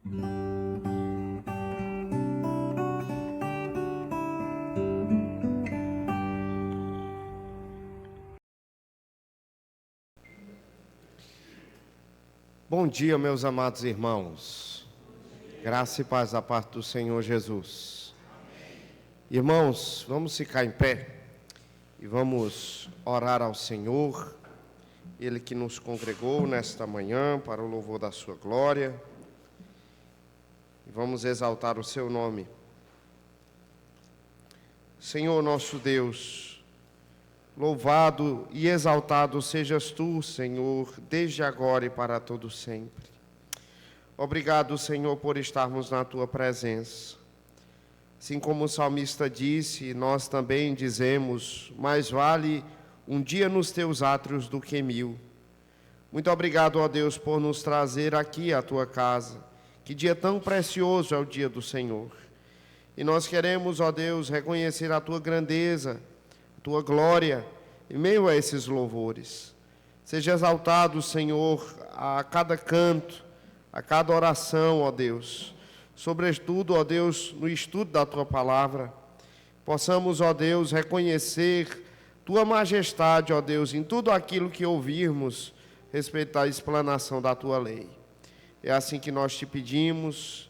Bom dia, meus amados irmãos. Graça e paz da parte do Senhor Jesus. Irmãos, vamos ficar em pé e vamos orar ao Senhor, Ele que nos congregou nesta manhã para o louvor da sua glória. E vamos exaltar o seu nome. Senhor nosso Deus, louvado e exaltado sejas tu, Senhor, desde agora e para todo sempre. Obrigado, Senhor, por estarmos na tua presença. Assim como o salmista disse, nós também dizemos, mais vale um dia nos teus átrios do que 1000. Muito obrigado, ó Deus, por nos trazer aqui à tua casa. Que dia tão precioso é o dia do Senhor. E nós queremos, ó Deus, reconhecer a tua grandeza, tua glória, em meio a esses louvores. Seja exaltado, Senhor, a cada canto, a cada oração, ó Deus. Sobretudo, ó Deus, no estudo da tua palavra, possamos, ó Deus, reconhecer tua majestade, ó Deus, em tudo aquilo que ouvirmos respeito à explanação da tua lei. É assim que nós te pedimos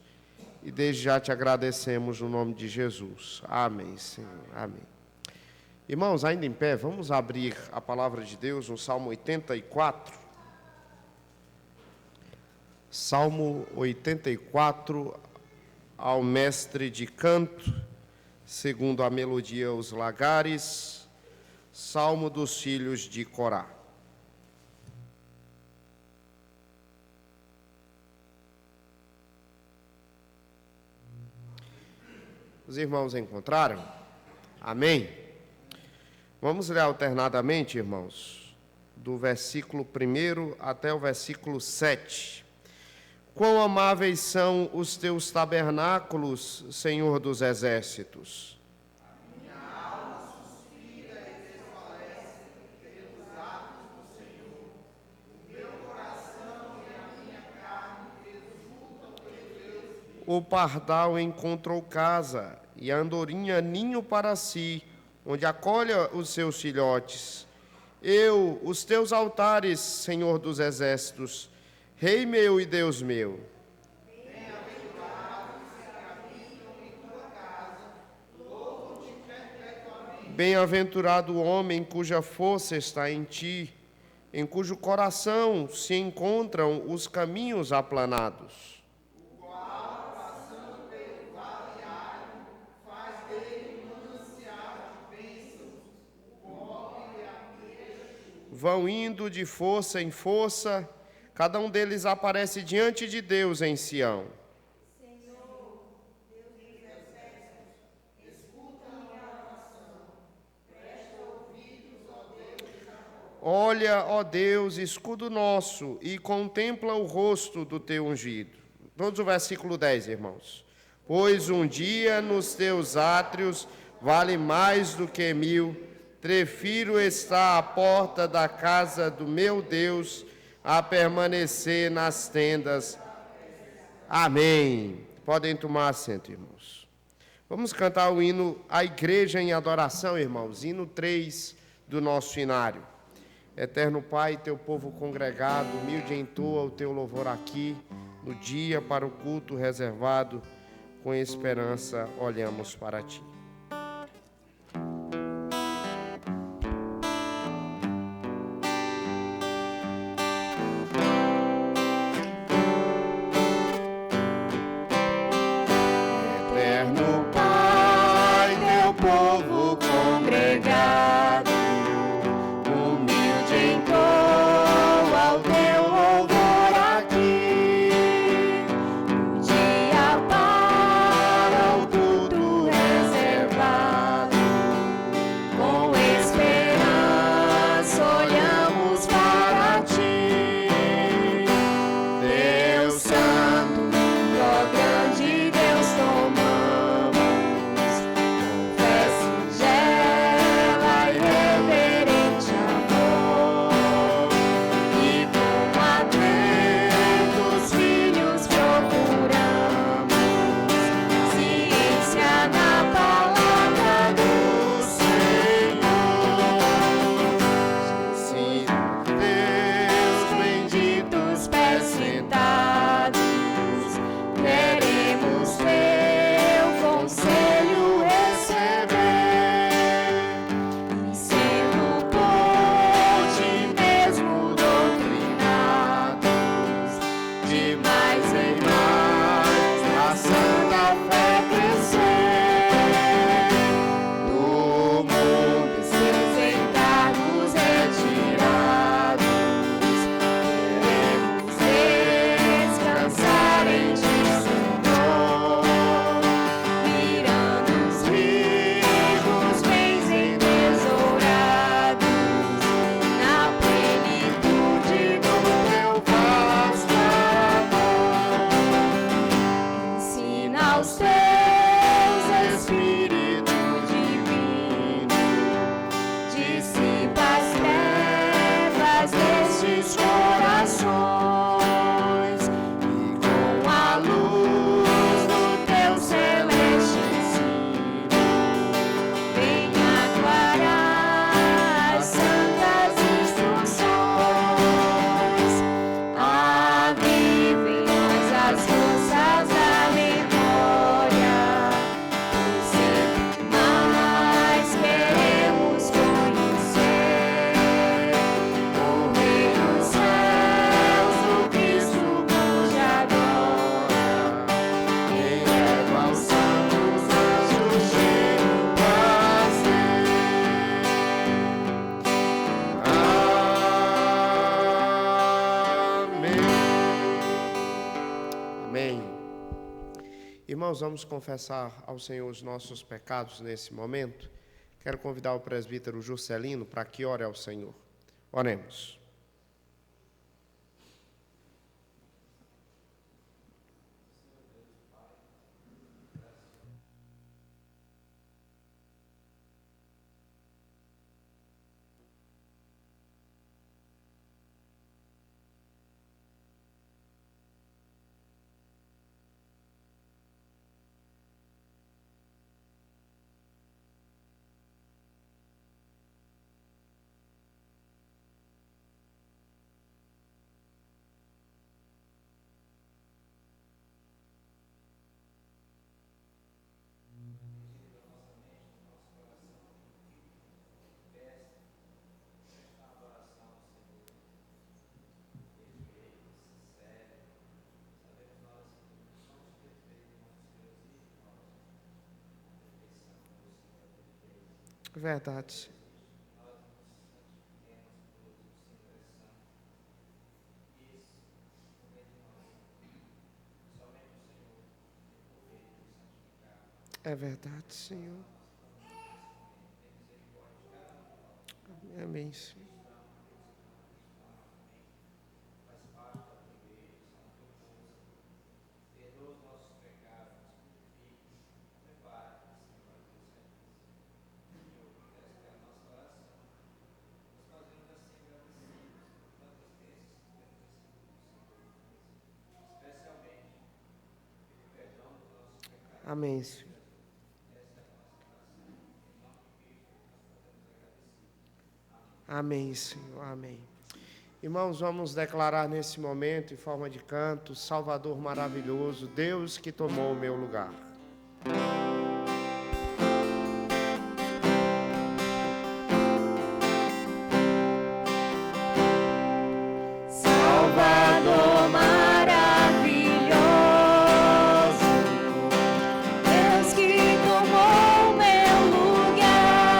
e desde já te agradecemos no nome de Jesus. Amém, Senhor. Amém. Irmãos, ainda em pé, vamos abrir a palavra de Deus no Salmo 84. Salmo 84, ao mestre de canto, segundo a melodia Os Lagares, Salmo dos filhos de Corá. Os irmãos encontraram? Amém? Vamos ler alternadamente, irmãos, do versículo 1 até o versículo 7. Quão amáveis são os teus tabernáculos, Senhor dos exércitos! A minha alma suspira e desfalece pelos atos do Senhor. O meu coração e a minha carne exultam por Deus. O pardal encontrou casa e a andorinha ninho para si, onde acolhe os seus filhotes. Eu, os teus altares, Senhor dos exércitos, Rei meu e Deus meu. Bem-aventurados que habitam em tua casa, louvam-te perpetuamente. Bem-aventurado o homem cuja força está em ti, em cujo coração se encontram os caminhos aplanados. Vão indo de força em força, cada um deles aparece diante de Deus em Sião. Senhor, Deus dos exércitos, escuta a minha oração. Presta ouvidos, ó Deus de Jacó. Olha, ó Deus, escudo nosso, e contempla o rosto do teu ungido. Todos o versículo 10, irmãos. Pois um dia nos teus átrios vale mais do que 1000. Prefiro estar à porta da casa do meu Deus a permanecer nas tendas. Amém. Podem tomar assento, irmãos. Vamos cantar o hino A Igreja em Adoração, irmãos. Hino 3 do nosso hinário. Eterno Pai, teu povo congregado, humilde entoa o teu louvor aqui, no dia para o culto reservado, com esperança olhamos para ti. Dia para o culto reservado. Irmãos, vamos confessar ao Senhor os nossos pecados nesse momento. Quero convidar o presbítero Juscelino para que ore ao Senhor. Oremos. Verdade. É verdade, Senhor. Amém, Senhor. Amém, Senhor. Amém, Senhor. Amém. Irmãos, vamos declarar nesse momento, em forma de canto, Salvador maravilhoso, Deus que tomou o meu lugar. Salvador maravilhoso, Deus que tomou meu lugar,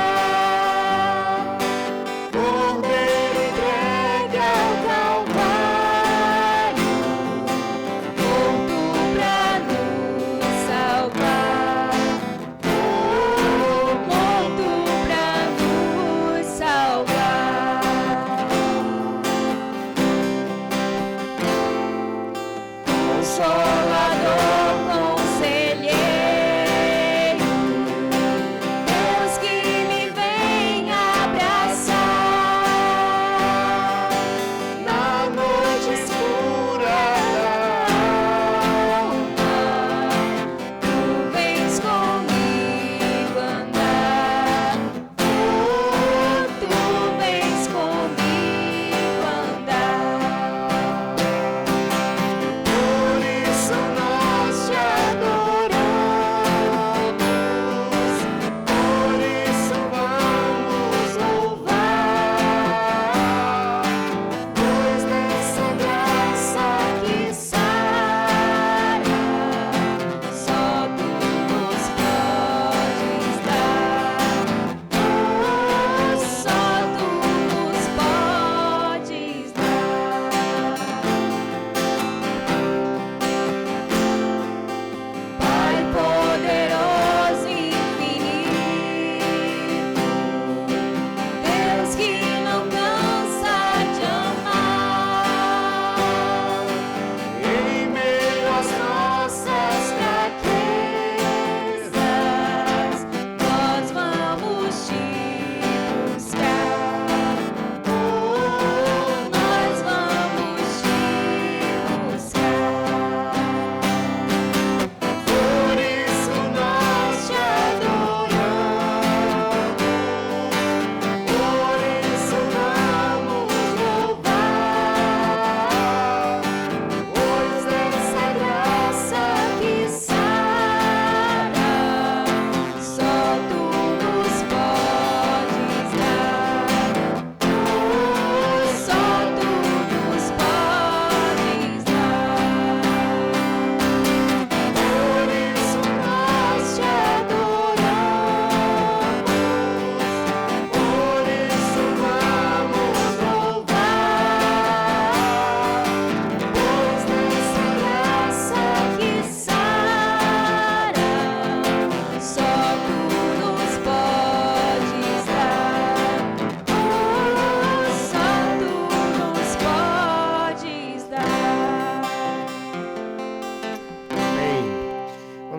Cordeiro entregue ao Calvário, morto pra nos salvar.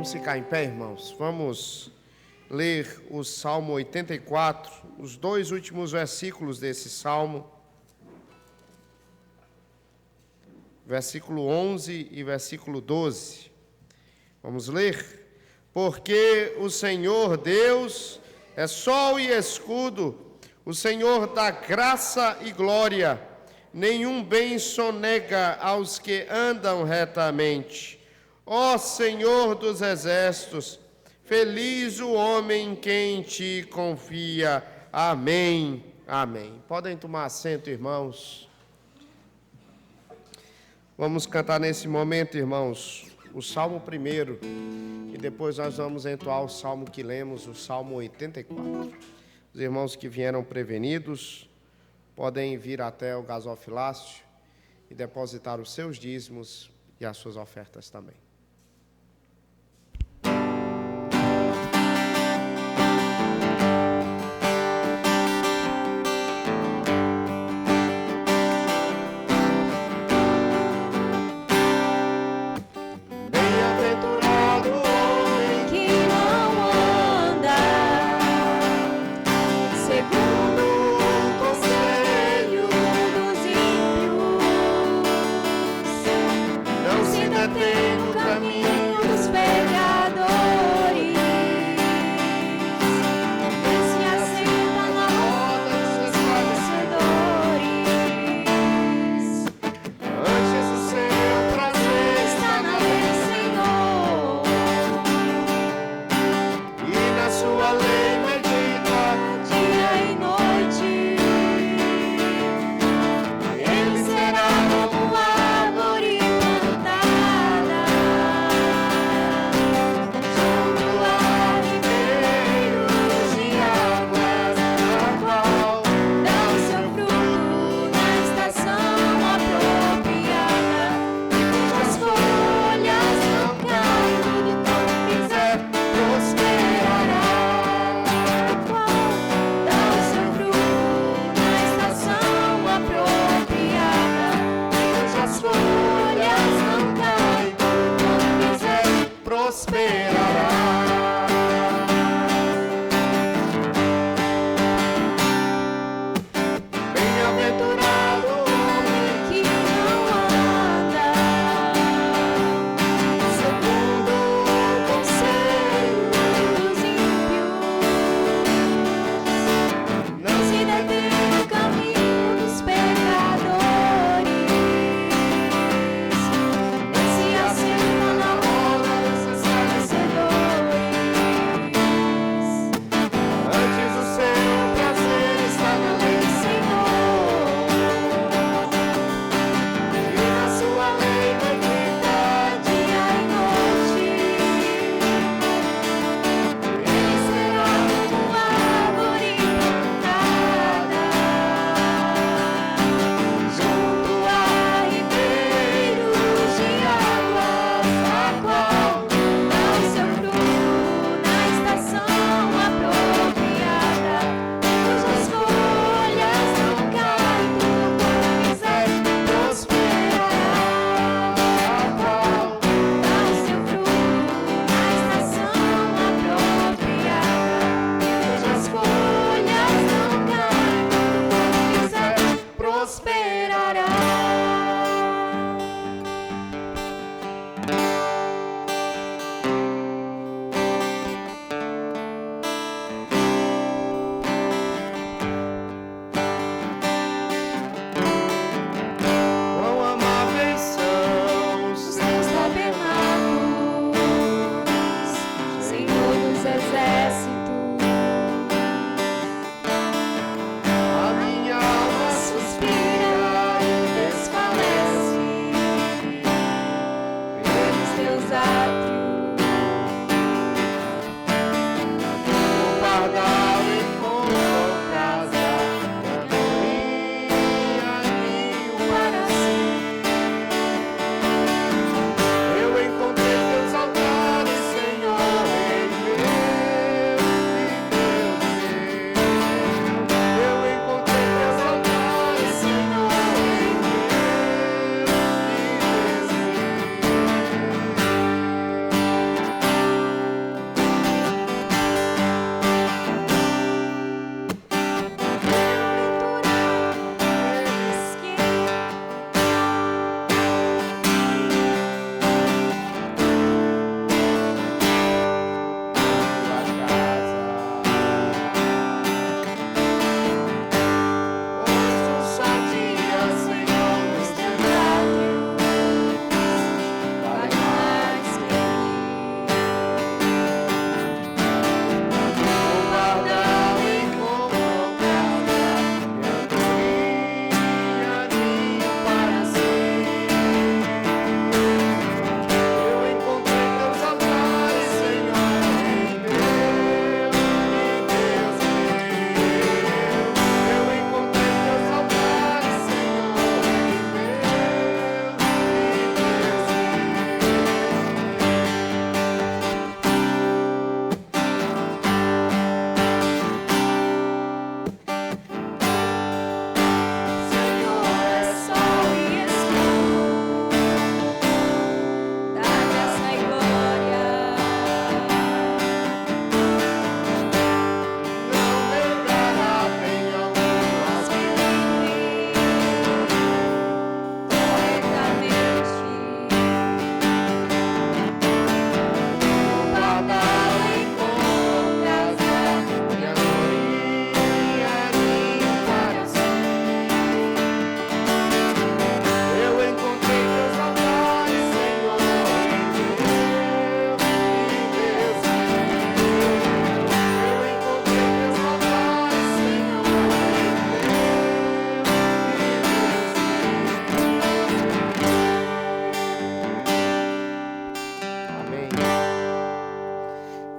Vamos ficar em pé, irmãos. Vamos ler o Salmo 84, os dois últimos versículos desse salmo. Versículo 11 e versículo 12. Vamos ler? Porque o Senhor Deus é sol e escudo, o Senhor dá graça e glória. Nenhum bem sonega aos que andam retamente. Ó Senhor dos exércitos, feliz o homem que em ti confia. Amém. Amém. Podem tomar assento, irmãos. Vamos cantar nesse momento, irmãos, o Salmo 1, e depois nós vamos entoar o Salmo que lemos, o Salmo 84. Os irmãos que vieram prevenidos podem vir até o gasofilácio e depositar os seus dízimos e as suas ofertas também.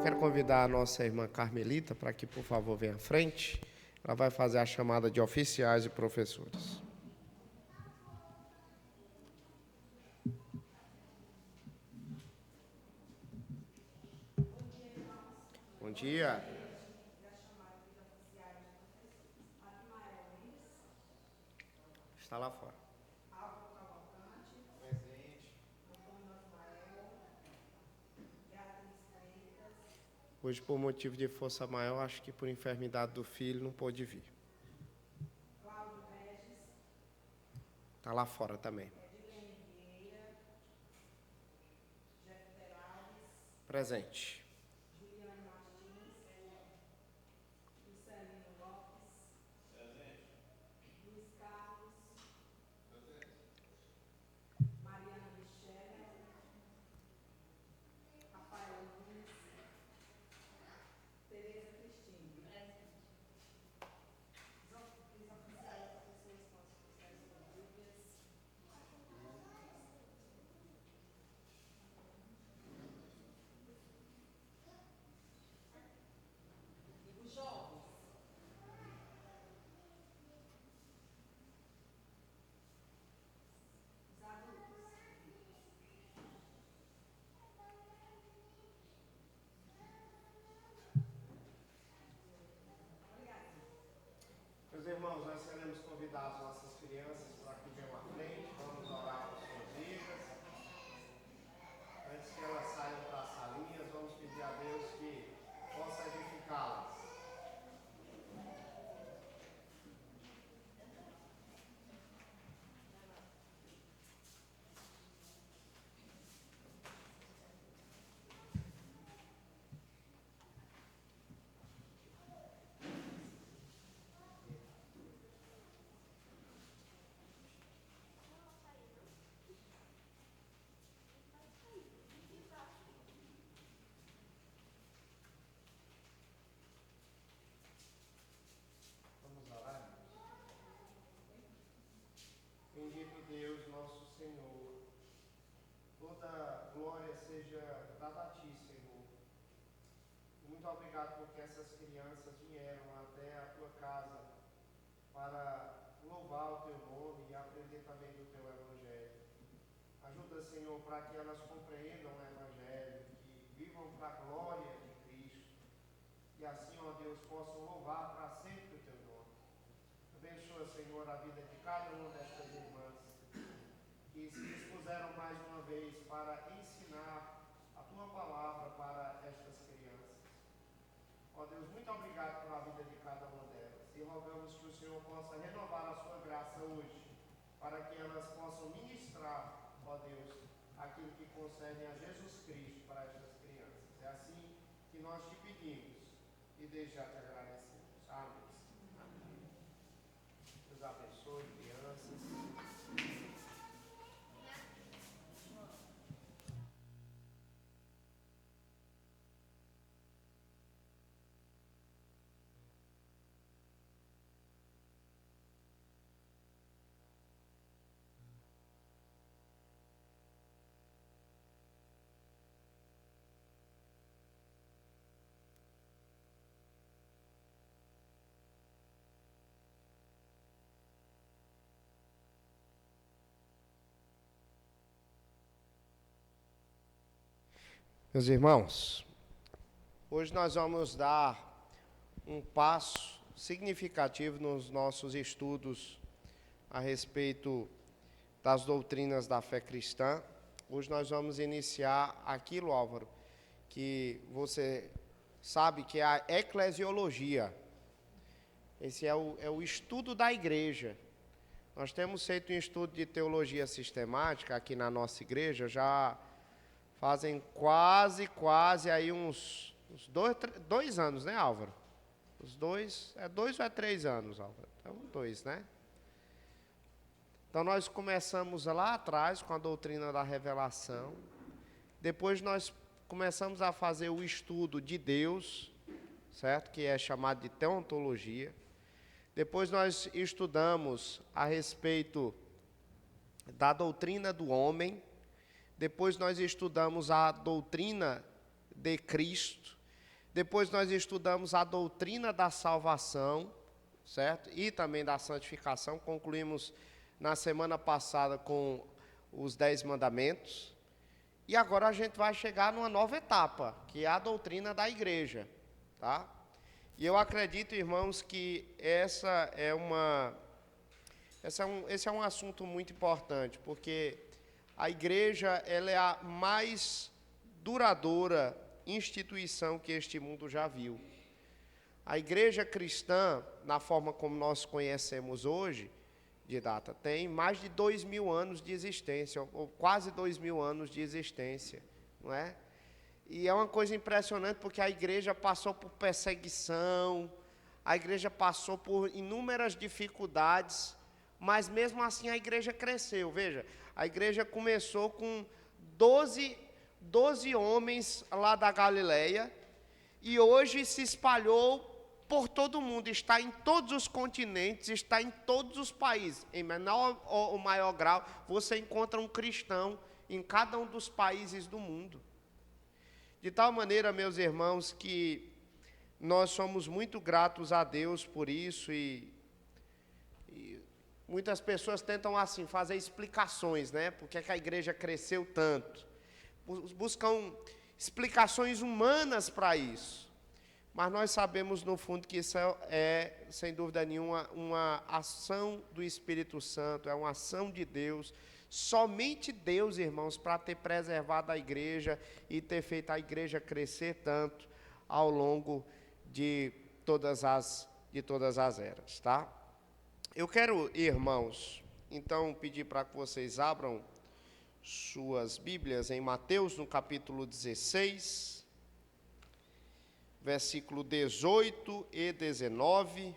quero convidar a nossa irmã Carmelita para que, por favor, venha à frente. Ela vai fazer a chamada de oficiais e professores. Bom dia. Está lá fora. Hoje, por motivo de força maior, acho que por enfermidade do filho, não pôde vir. Está lá fora também. Presente. Meus irmãos, nós queremos convidar as nossas crianças para que venham à frente, vamos orar por suas vidas. Antes que elas saiam para as salinhas, vamos pedir a Deus que possa edificá-las. Bendito Deus, nosso Senhor, toda glória seja dada a Ti, Senhor. Muito obrigado porque essas crianças vieram até a Tua casa para louvar o Teu nome e aprender também do Teu Evangelho. Ajuda, Senhor, para que elas compreendam o Evangelho, que vivam para a glória de Cristo e assim, ó Deus, possam louvar para sempre o Teu nome. Abençoa, Senhor, a vida de cada uma destas irmãs que se dispuseram mais uma vez para ensinar a Tua palavra para estas crianças. Ó Deus, muito obrigado pela vida de cada uma delas e rogamos que o Senhor possa renovar a Sua graça hoje, para que elas possam ministrar, ó Deus, aquilo que concerne a Jesus Cristo para estas crianças. É assim que nós te pedimos e desde já te agradecemos. Amém. Deus abençoe, crianças. Meus irmãos, hoje nós vamos dar um passo significativo nos nossos estudos a respeito das doutrinas da fé cristã. Hoje nós vamos iniciar aquilo, Álvaro, que você sabe que é a eclesiologia. Esse é o estudo da igreja. Nós temos feito um estudo de teologia sistemática aqui na nossa igreja, já fazem quase aí uns 2 anos, né, Álvaro? Os 2 ou é 3 anos, Álvaro? Então, 2, né? Então, nós começamos lá atrás com a doutrina da revelação. Depois, nós começamos a fazer o estudo de Deus, certo? Que é chamado de teontologia. Depois, nós estudamos a respeito da doutrina do homem. Depois nós estudamos a doutrina de Cristo Depois nós estudamos a doutrina da salvação, certo? E também da santificação. Concluímos na semana passada com os 10 mandamentos. E agora a gente vai chegar numa nova etapa, que é a doutrina da igreja, tá? E eu acredito, irmãos, que esse é um assunto muito importante, porque a igreja ela é a mais duradoura instituição que este mundo já viu. A igreja cristã, na forma como nós conhecemos hoje, de data, tem mais de 2.000 anos de existência, ou quase 2.000 anos de existência, não é? E é uma coisa impressionante, porque a igreja passou por perseguição, a igreja passou por inúmeras dificuldades, mas mesmo assim a igreja cresceu. Veja, a igreja começou com 12 homens lá da Galileia, e hoje se espalhou por todo o mundo, está em todos os continentes, está em todos os países. Em menor ou maior grau, você encontra um cristão em cada um dos países do mundo. De tal maneira, meus irmãos, que nós somos muito gratos a Deus por isso, e muitas pessoas tentam assim fazer explicações, né? Por que a igreja cresceu tanto? Buscam explicações humanas para isso. Mas nós sabemos, no fundo, que isso é, sem dúvida nenhuma, uma ação do Espírito Santo, é uma ação de Deus. Somente Deus, irmãos, para ter preservado a igreja e ter feito a igreja crescer tanto ao longo de todas as eras, tá? Eu quero, irmãos, então, pedir para que vocês abram suas Bíblias em Mateus, no capítulo 16, versículo 18 e 19.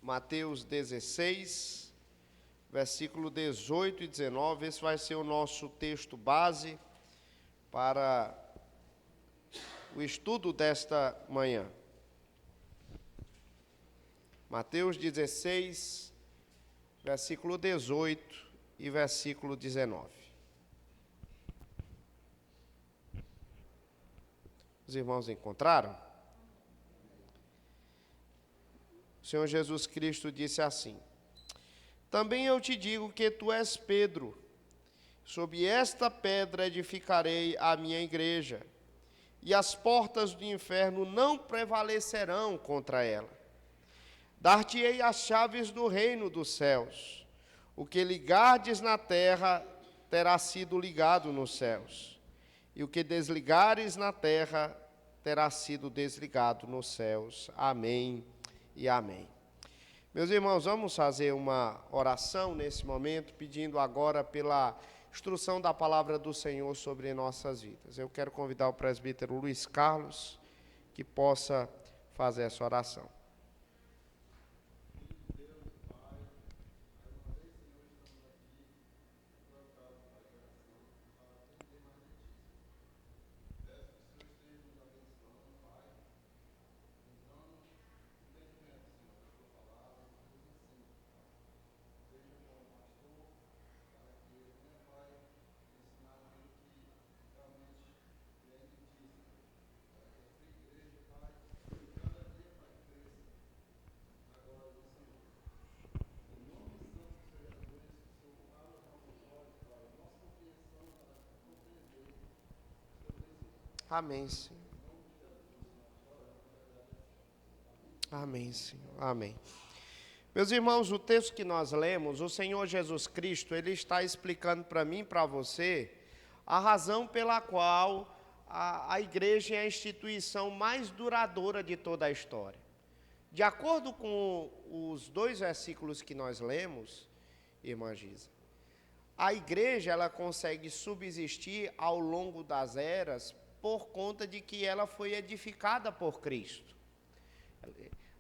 Mateus 16, versículo 18 e 19. Esse vai ser o nosso texto base para o estudo desta manhã. Mateus 16, versículo 18 e versículo 19. Os irmãos encontraram? O Senhor Jesus Cristo disse assim: também eu te digo que tu és Pedro, sobre esta pedra edificarei a minha igreja, e as portas do inferno não prevalecerão contra ela. Dar-te-ei as chaves do reino dos céus. O que ligardes na terra terá sido ligado nos céus, e o que desligares na terra terá sido desligado nos céus. Amém e amém. Meus irmãos, vamos fazer uma oração nesse momento, pedindo agora pela instrução da palavra do Senhor sobre nossas vidas. Eu quero convidar o presbítero Luiz Carlos que possa fazer essa oração. Amém, Senhor. Amém, Senhor. Amém. Meus irmãos, o texto que nós lemos, o Senhor Jesus Cristo, Ele está explicando para mim e para você a razão pela qual a igreja é a instituição mais duradoura de toda a história. De acordo com os 2 versículos que nós lemos, irmã Giza, a igreja ela consegue subsistir ao longo das eras por conta de que ela foi edificada por Cristo.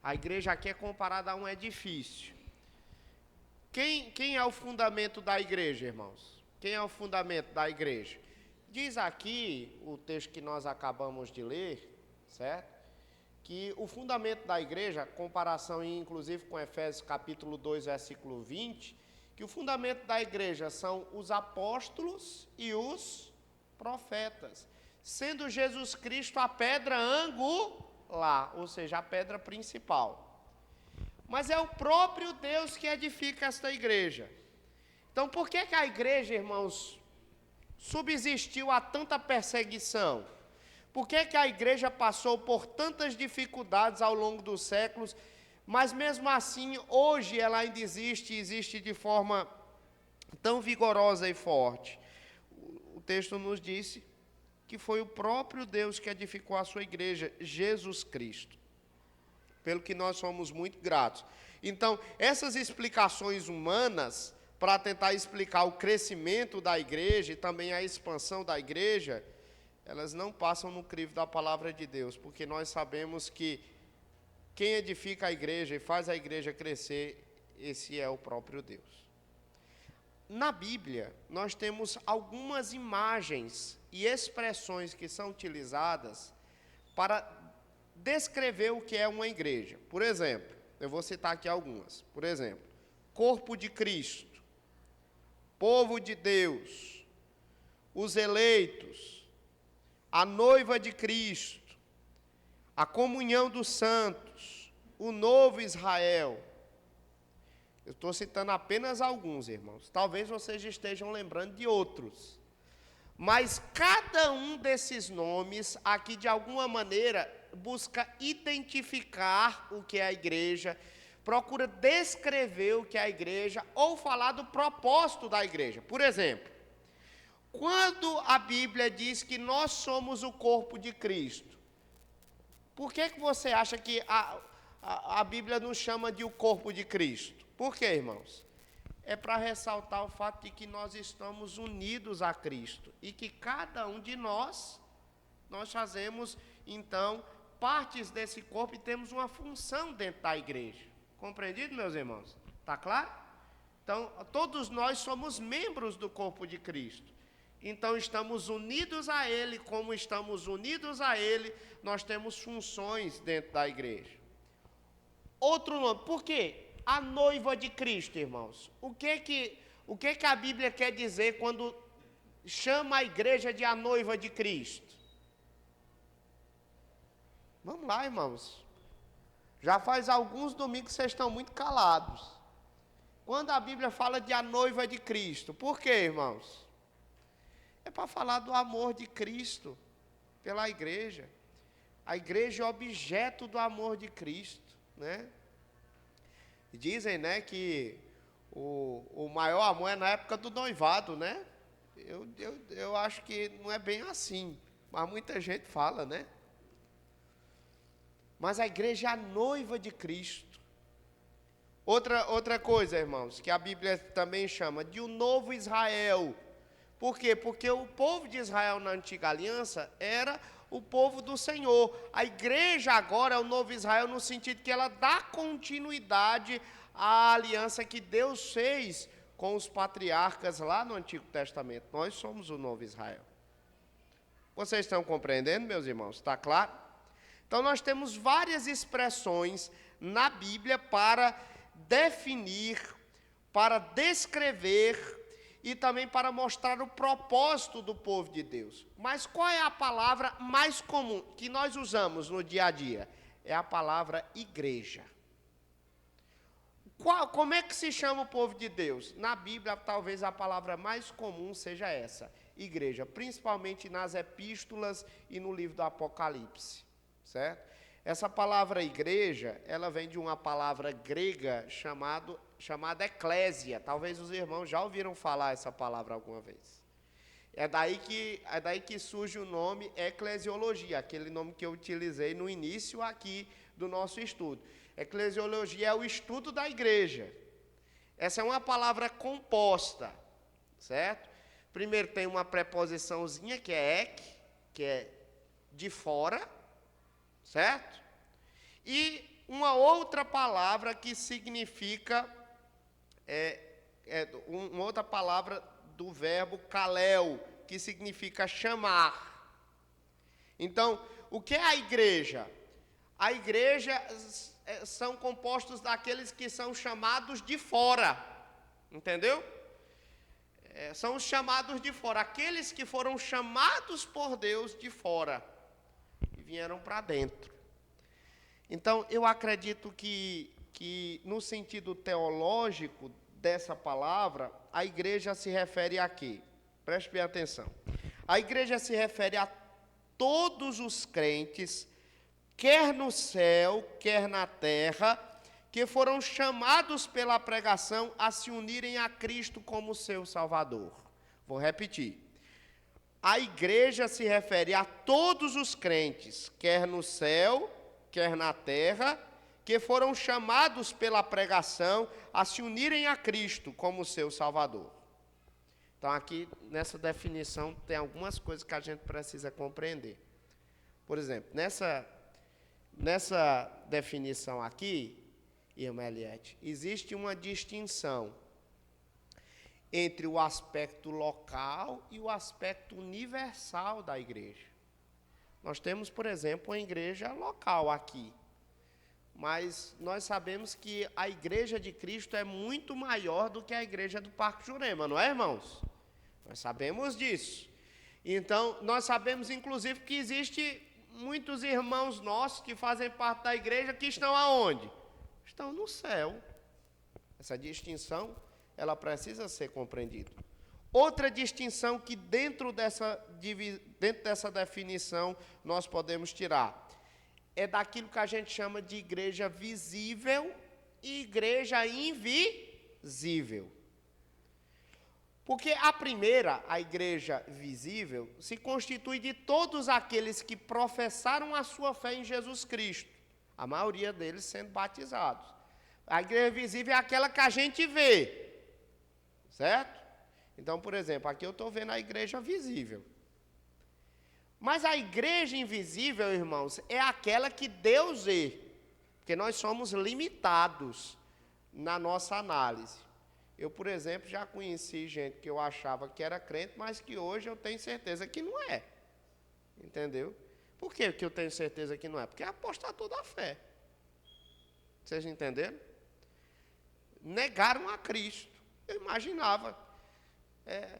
A igreja aqui é comparada a um edifício. Quem é o fundamento da igreja, irmãos? Quem é o fundamento da igreja? Diz aqui, o texto que nós acabamos de ler, certo? Que o fundamento da igreja, comparação inclusive com Efésios capítulo 2, versículo 20, que o fundamento da igreja são os apóstolos e os profetas, sendo Jesus Cristo a pedra angular, ou seja, a pedra principal. Mas é o próprio Deus que edifica esta igreja. Então, por que a igreja, irmãos, subsistiu a tanta perseguição? Por que a igreja passou por tantas dificuldades ao longo dos séculos, mas mesmo assim, hoje ela ainda existe de forma tão vigorosa e forte? O texto nos disse que foi o próprio Deus que edificou a sua igreja, Jesus Cristo, pelo que nós somos muito gratos. Então, essas explicações humanas, para tentar explicar o crescimento da igreja e também a expansão da igreja, elas não passam no crivo da palavra de Deus, porque nós sabemos que quem edifica a igreja e faz a igreja crescer, esse é o próprio Deus. Na Bíblia, nós temos algumas imagens e expressões que são utilizadas para descrever o que é uma igreja. Por exemplo, eu vou citar aqui algumas. Por exemplo, corpo de Cristo, povo de Deus, os eleitos, a noiva de Cristo, a comunhão dos santos, o novo Israel. Eu estou citando apenas alguns, irmãos. Talvez vocês estejam lembrando de outros. Mas cada um desses nomes, aqui de alguma maneira, busca identificar o que é a igreja, procura descrever o que é a igreja, ou falar do propósito da igreja. Por exemplo, quando a Bíblia diz que nós somos o corpo de Cristo, por que você acha que a Bíblia nos chama de o corpo de Cristo? Por quê, irmãos? É para ressaltar o fato de que nós estamos unidos a Cristo e que cada um de nós fazemos, então, partes desse corpo e temos uma função dentro da igreja. Compreendido, meus irmãos? Está claro? Então, todos nós somos membros do corpo de Cristo. Então, estamos unidos a Ele, como estamos unidos a Ele, nós temos funções dentro da igreja. Outro nome, por quê? A noiva de Cristo, irmãos. O que a Bíblia quer dizer quando chama a igreja de a noiva de Cristo? Vamos lá, irmãos. Já faz alguns domingos que vocês estão muito calados. Quando a Bíblia fala de a noiva de Cristo, por quê, irmãos? É para falar do amor de Cristo pela igreja. A igreja é objeto do amor de Cristo, né? Dizem, né, que o maior amor é na época do noivado, né? Eu acho que não é bem assim, mas muita gente fala, né? Mas a igreja é a noiva de Cristo. Outra coisa, irmãos, que a Bíblia também chama de o novo Israel. Por quê? Porque o povo de Israel na antiga aliança era o povo do Senhor. A igreja agora é o novo Israel no sentido que ela dá continuidade à aliança que Deus fez com os patriarcas lá no Antigo Testamento. Nós somos o novo Israel. Vocês estão compreendendo, meus irmãos? Está claro? Então nós temos várias expressões na Bíblia para definir, para descrever e também para mostrar o propósito do povo de Deus. Mas qual é a palavra mais comum que nós usamos no dia a dia? É a palavra igreja. Como é que se chama o povo de Deus? Na Bíblia, talvez a palavra mais comum seja essa, igreja, principalmente nas epístolas e no livro do Apocalipse, certo? Essa palavra igreja, ela vem de uma palavra grega chamada eclésia. Talvez os irmãos já ouviram falar essa palavra alguma vez. É daí que surge o nome eclesiologia, aquele nome que eu utilizei no início aqui do nosso estudo. Eclesiologia é o estudo da igreja. Essa é uma palavra composta, certo? Primeiro tem uma preposiçãozinha que é ek, que é de fora, certo? E uma outra palavra que significa, uma outra palavra do verbo kalel, que significa chamar. Então, o que é a igreja? A igreja são compostos daqueles que são chamados de fora. Entendeu? São os chamados de fora, aqueles que foram chamados por Deus de fora e vieram para dentro. Então, eu acredito que no sentido teológico dessa palavra, a igreja se refere a quê? Preste bem atenção. A igreja se refere a todos os crentes, quer no céu, quer na terra, que foram chamados pela pregação a se unirem a Cristo como seu Salvador. Vou repetir. A igreja se refere a todos os crentes, quer no céu, quer na terra, que foram chamados pela pregação a se unirem a Cristo como seu Salvador. Então, aqui, nessa definição, tem algumas coisas que a gente precisa compreender. Por exemplo, nessa definição aqui, irmã Eliette, existe uma distinção entre o aspecto local e o aspecto universal da igreja. Nós temos, por exemplo, uma igreja local aqui, mas nós sabemos que a igreja de Cristo é muito maior do que a igreja do Parque Jurema, não é, irmãos? Nós sabemos disso. Então, nós sabemos, inclusive, que existe muitos irmãos nossos que fazem parte da igreja que estão aonde? Estão no céu. Essa distinção, ela precisa ser compreendida. Outra distinção que dentro dessa definição nós podemos tirar é daquilo que a gente chama de igreja visível e igreja invisível. Porque a primeira, a igreja visível, se constitui de todos aqueles que professaram a sua fé em Jesus Cristo, a maioria deles sendo batizados. A igreja visível é aquela que a gente vê, certo? Então, por exemplo, aqui eu estou vendo a igreja visível. Mas a igreja invisível, irmãos, é aquela que Deus vê, porque nós somos limitados na nossa análise. Eu, por exemplo, já conheci gente que eu achava que era crente, mas que hoje eu tenho certeza que não é. Entendeu? Por que eu tenho certeza que não é? Porque é apostatou da fé. Vocês entenderam? Negaram a Cristo. Eu imaginava.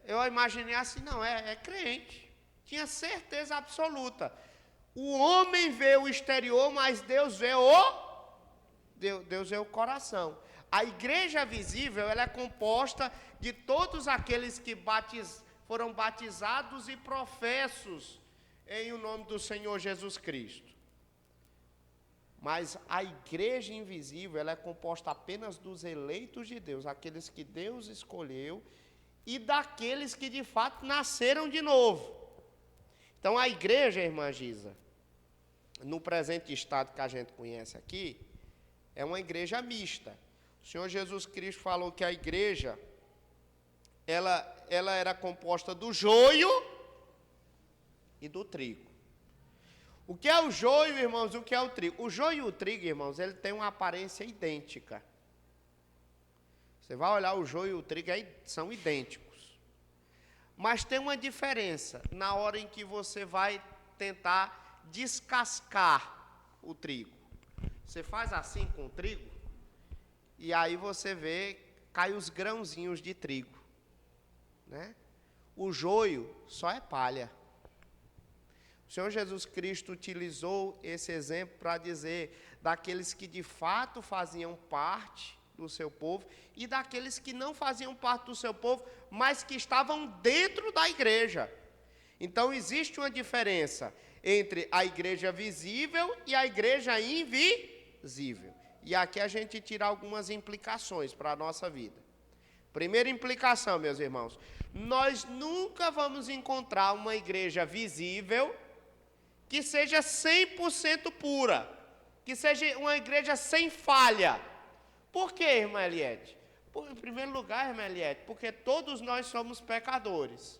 Eu imaginei assim, não, é crente. Tinha certeza absoluta. O homem vê o exterior, mas Deus vê o coração. A igreja visível, ela é composta de todos aqueles que foram batizados e professos em o nome do Senhor Jesus Cristo. Mas a igreja invisível, ela é composta apenas dos eleitos de Deus, aqueles que Deus escolheu e daqueles que de fato nasceram de novo. Então a igreja, irmã Giza, no presente estado que a gente conhece aqui, é uma igreja mista. O Senhor Jesus Cristo falou que a igreja, ela era composta do joio e do trigo. O que é o joio, irmãos, e o que é o trigo? O joio e o trigo, irmãos, ele tem uma aparência idêntica. Você vai olhar o joio e o trigo, são idênticos. Mas tem uma diferença na hora em que você vai tentar descascar o trigo. Você faz assim com o trigo, e aí você vê, cai os grãozinhos de trigo, né? O joio só é palha. O Senhor Jesus Cristo utilizou esse exemplo para dizer daqueles que de fato faziam parte do seu povo e daqueles que não faziam parte do seu povo, mas que estavam dentro da igreja. Então existe uma diferença entre a igreja visível e a igreja invisível. E aqui a gente tira algumas implicações para a nossa vida. Primeira implicação, meus irmãos, nós nunca vamos encontrar uma igreja visível que seja 100% pura, que seja uma igreja sem falha. Por quê, irmã Eliette? Em primeiro lugar, irmã Eliette, porque todos nós somos pecadores,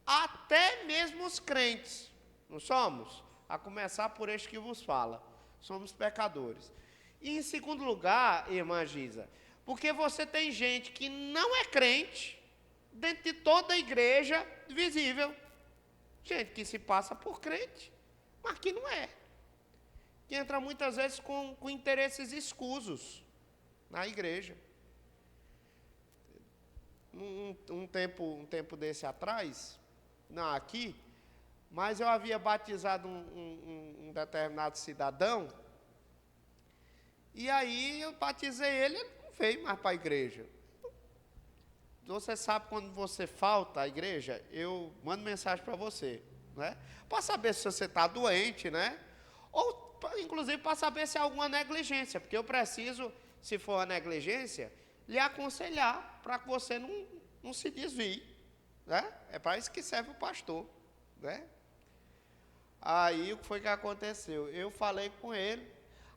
até mesmo os crentes, não somos? A começar por este que vos fala, somos pecadores. E em segundo lugar, irmã Giza, porque você tem gente que não é crente dentro de toda a igreja visível. Gente que se passa por crente, mas que não é. Que entra muitas vezes com interesses escusos na igreja. um tempo desse atrás, não aqui, mas eu havia batizado um determinado cidadão, e aí eu batizei ele, ele não veio mais para a igreja. Você sabe, quando você falta à igreja, eu mando mensagem para você, né? Para saber se você está doente, né? Ou, inclusive, para saber se há alguma negligência, porque eu preciso, se for uma negligência, lhe aconselhar para que você não se desvie, né? É para isso que serve o pastor, né? Aí, o que foi que aconteceu? Eu falei com ele,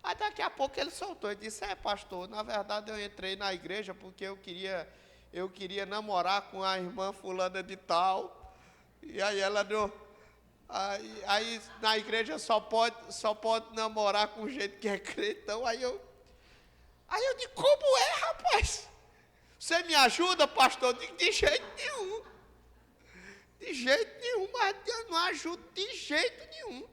aí daqui a pouco ele soltou, ele disse, pastor, na verdade eu entrei na igreja porque eu queria namorar com a irmã fulana de tal, e aí ela não... Aí na igreja só pode namorar com gente que é crente, então aí eu digo, como é, rapaz? Você me ajuda, pastor? Eu digo, de jeito nenhum. De jeito nenhum, mas eu não ajudo de jeito nenhum.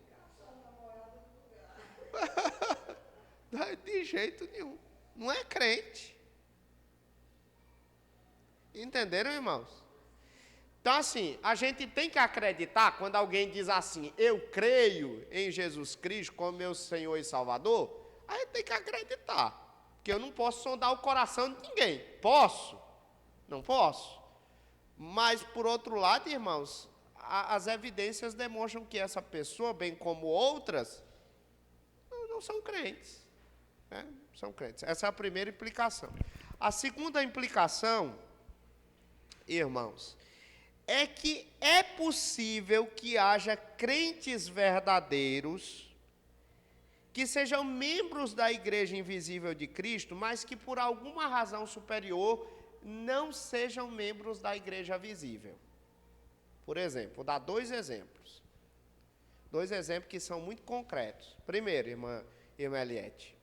De jeito nenhum. Não é crente. Entenderam, irmãos? Então, assim, a gente tem que acreditar, quando alguém diz assim, eu creio em Jesus Cristo como meu Senhor e Salvador, a gente tem que acreditar. Porque eu não posso sondar o coração de ninguém. Posso? Não posso. Mas, por outro lado, irmãos, as evidências demonstram que essa pessoa, bem como outras, não são crentes. Né? São crentes. Essa é a primeira implicação. A segunda implicação, irmãos, é que é possível que haja crentes verdadeiros que sejam membros da igreja invisível de Cristo, mas que por alguma razão superior não sejam membros da igreja visível. Por exemplo, vou dar dois exemplos. Dois exemplos que são muito concretos. Primeiro, irmã Eliette,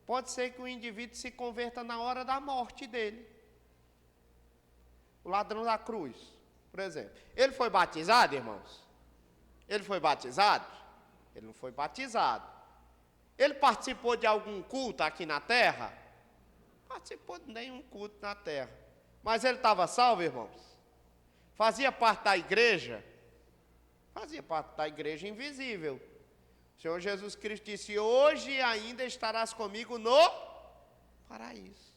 pode ser que o indivíduo se converta na hora da morte dele. O ladrão da cruz, por exemplo. Ele foi batizado, irmãos? Ele foi batizado? Ele não foi batizado. Ele participou de algum culto aqui na terra? Não participou de nenhum culto na terra. Mas ele estava salvo, irmãos? Fazia parte da igreja? Fazia parte da igreja invisível. O Senhor Jesus Cristo disse, hoje ainda estarás comigo no paraíso.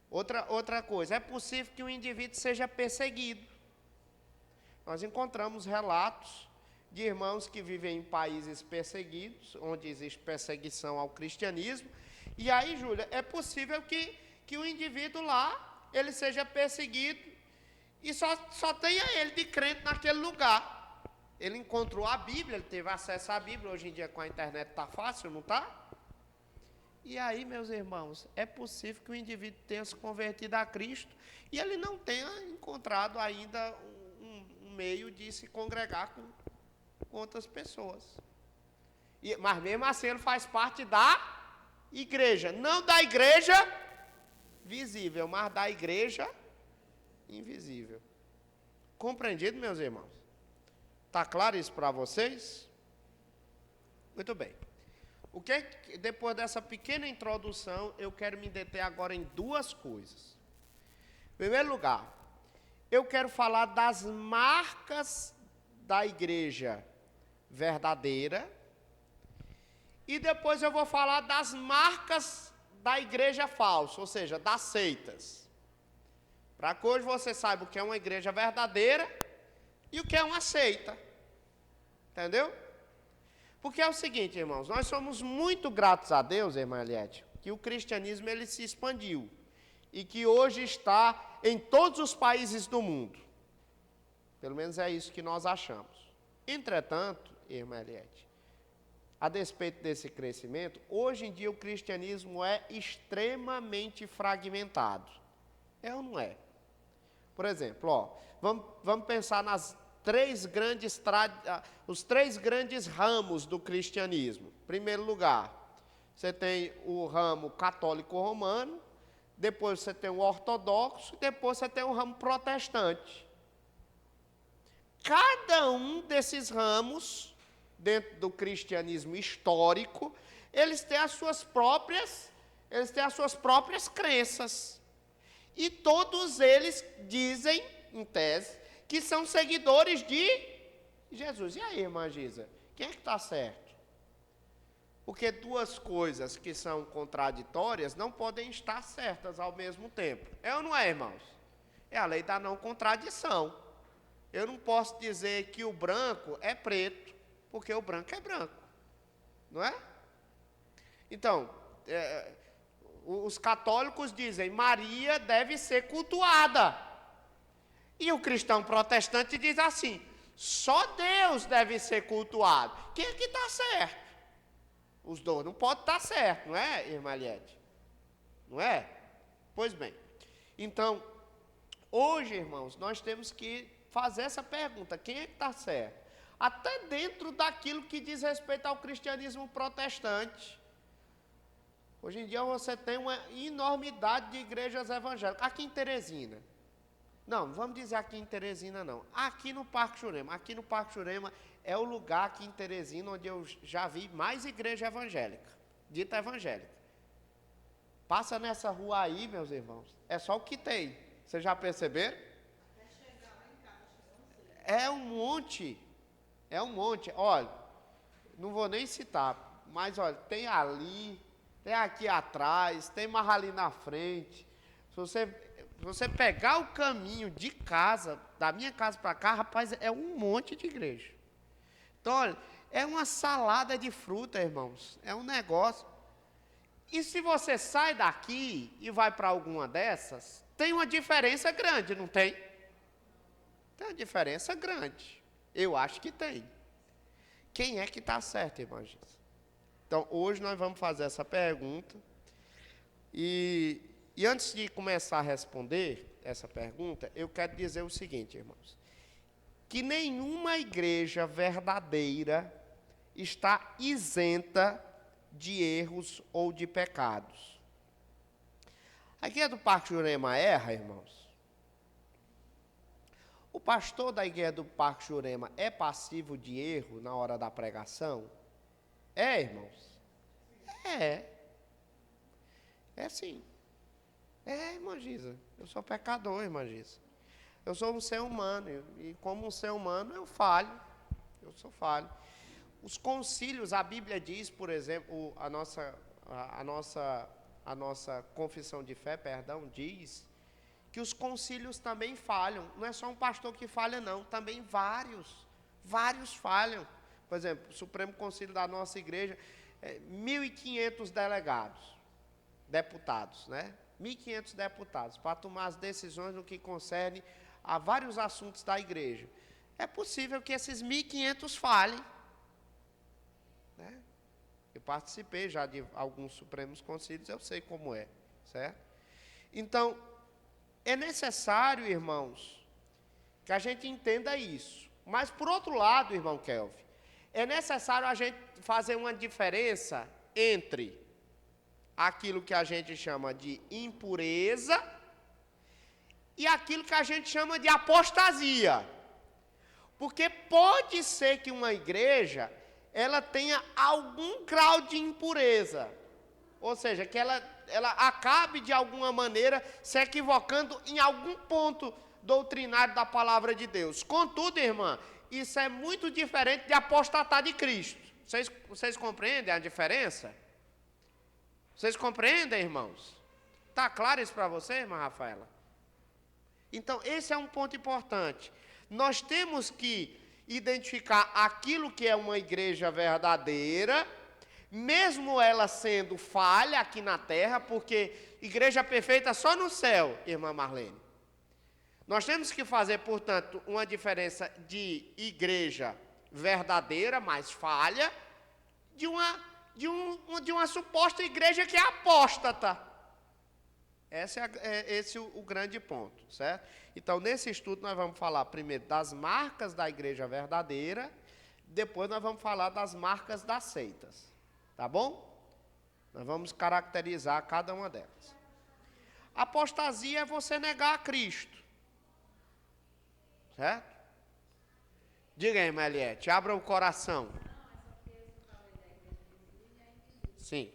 Outra coisa, é possível que um indivíduo seja perseguido. Nós encontramos relatos de irmãos que vivem em países perseguidos, onde existe perseguição ao cristianismo, e aí, Júlia, é possível que o indivíduo lá, ele seja perseguido, e só tenha ele de crente naquele lugar. Ele encontrou a Bíblia, ele teve acesso à Bíblia, hoje em dia com a internet está fácil, não está? E aí, meus irmãos, é possível que o indivíduo tenha se convertido a Cristo e ele não tenha encontrado ainda um meio de se congregar com outras pessoas. Mas mesmo assim ele faz parte da igreja, não da igreja visível, mas da igreja invisível. Compreendido, meus irmãos? Está claro isso para vocês? Muito bem. Depois dessa pequena introdução, eu quero me deter agora em duas coisas. Em primeiro lugar, eu quero falar das marcas da igreja verdadeira. E depois eu vou falar das marcas da igreja falsa, ou seja, das seitas. Para que hoje você saiba o que é uma igreja verdadeira e o que é uma seita. Entendeu? Porque é o seguinte, irmãos, nós somos muito gratos a Deus, irmã Eliette, que o cristianismo ele se expandiu e que hoje está em todos os países do mundo. Pelo menos é isso que nós achamos. Entretanto, irmã Eliette, a despeito desse crescimento, hoje em dia o cristianismo é extremamente fragmentado. É ou não é? Por exemplo, vamos pensar os três grandes ramos do cristianismo. Em primeiro lugar, você tem o ramo católico romano, depois você tem o ortodoxo, e depois você tem o ramo protestante. Cada um desses ramos, dentro do cristianismo histórico, eles têm as suas próprias crenças. E todos eles dizem, em tese, que são seguidores de Jesus. E aí, irmã Giza, quem é que está certo? Porque duas coisas que são contraditórias não podem estar certas ao mesmo tempo. É ou não é, irmãos? É a lei da não contradição. Eu não posso dizer que o branco é preto, porque o branco é branco. Não é? Então, os católicos dizem, Maria deve ser cultuada. E o cristão protestante diz assim, só Deus deve ser cultuado. Quem é que está certo? Os dois não podem estar certo, não é, irmã Liette? Não é? Pois bem. Então, hoje, irmãos, nós temos que fazer essa pergunta, quem é que está certo? Até dentro daquilo que diz respeito ao cristianismo protestante. Hoje em dia você tem uma enormidade de igrejas evangélicas. Aqui em Teresina. Não, vamos dizer aqui em Teresina não. Aqui no Parque Jurema. Aqui no Parque Jurema é o lugar aqui em Teresina onde eu já vi mais igreja evangélica. Dita evangélica. Passa nessa rua aí, meus irmãos. É só o que tem. Vocês já perceberam? É um monte. É um monte. Olha, não vou nem citar. Mas, olha, tem ali, tem aqui atrás, tem mais ali na frente. Se você pegar o caminho de casa, da minha casa para cá, rapaz, é um monte de igreja. Então, olha, é uma salada de fruta, irmãos. É um negócio. E se você sai daqui e vai para alguma dessas, tem uma diferença grande, não tem? Tem uma diferença grande. Eu acho que tem. Quem é que está certo, irmãos? Então, hoje nós vamos fazer essa pergunta. E antes de começar a responder essa pergunta, eu quero dizer o seguinte, irmãos. Que nenhuma igreja verdadeira está isenta de erros ou de pecados. A igreja do Parque Jurema erra, irmãos? O pastor da igreja do Parque Jurema é passivo de erro na hora da pregação? É, irmãos? É. É sim. É, irmã Giza. Eu sou pecador, irmã Giza. Eu sou um ser humano. E como um ser humano, eu falho. Eu sou falho. Os concílios, a Bíblia diz, por exemplo, a nossa confissão de fé, perdão, diz que os concílios também falham. Não é só um pastor que falha, não. Também vários falham. Por exemplo, o Supremo Concílio da nossa igreja, 1.500 deputados, né? 1.500 deputados, para tomar as decisões no que concerne a vários assuntos da igreja. É possível que esses 1.500 falhem. Né? Eu participei já de alguns Supremos Concílios, eu sei como é, certo? Então, é necessário, irmãos, que a gente entenda isso. Mas, por outro lado, irmão Kelvin, é necessário a gente fazer uma diferença entre aquilo que a gente chama de impureza e aquilo que a gente chama de apostasia. Porque pode ser que uma igreja ela tenha algum grau de impureza. Ou seja, que ela acabe de alguma maneira se equivocando em algum ponto doutrinário da palavra de Deus. Contudo, irmã, isso é muito diferente de apostatar de Cristo. Vocês compreendem a diferença? Vocês compreendem, irmãos? Está claro isso para você, irmã Rafaela? Então, esse é um ponto importante. Nós temos que identificar aquilo que é uma igreja verdadeira, mesmo ela sendo falha aqui na terra, porque igreja perfeita só no céu, irmã Marlene. Nós temos que fazer, portanto, uma diferença de igreja verdadeira, mas falha, de uma suposta igreja que é apóstata. Esse é o grande ponto, certo? Então, nesse estudo, nós vamos falar primeiro das marcas da igreja verdadeira, depois nós vamos falar das marcas das seitas, tá bom? Nós vamos caracterizar cada uma delas. Apostasia é você negar a Cristo, certo? Diga aí, Meliette, abra o coração. Sim.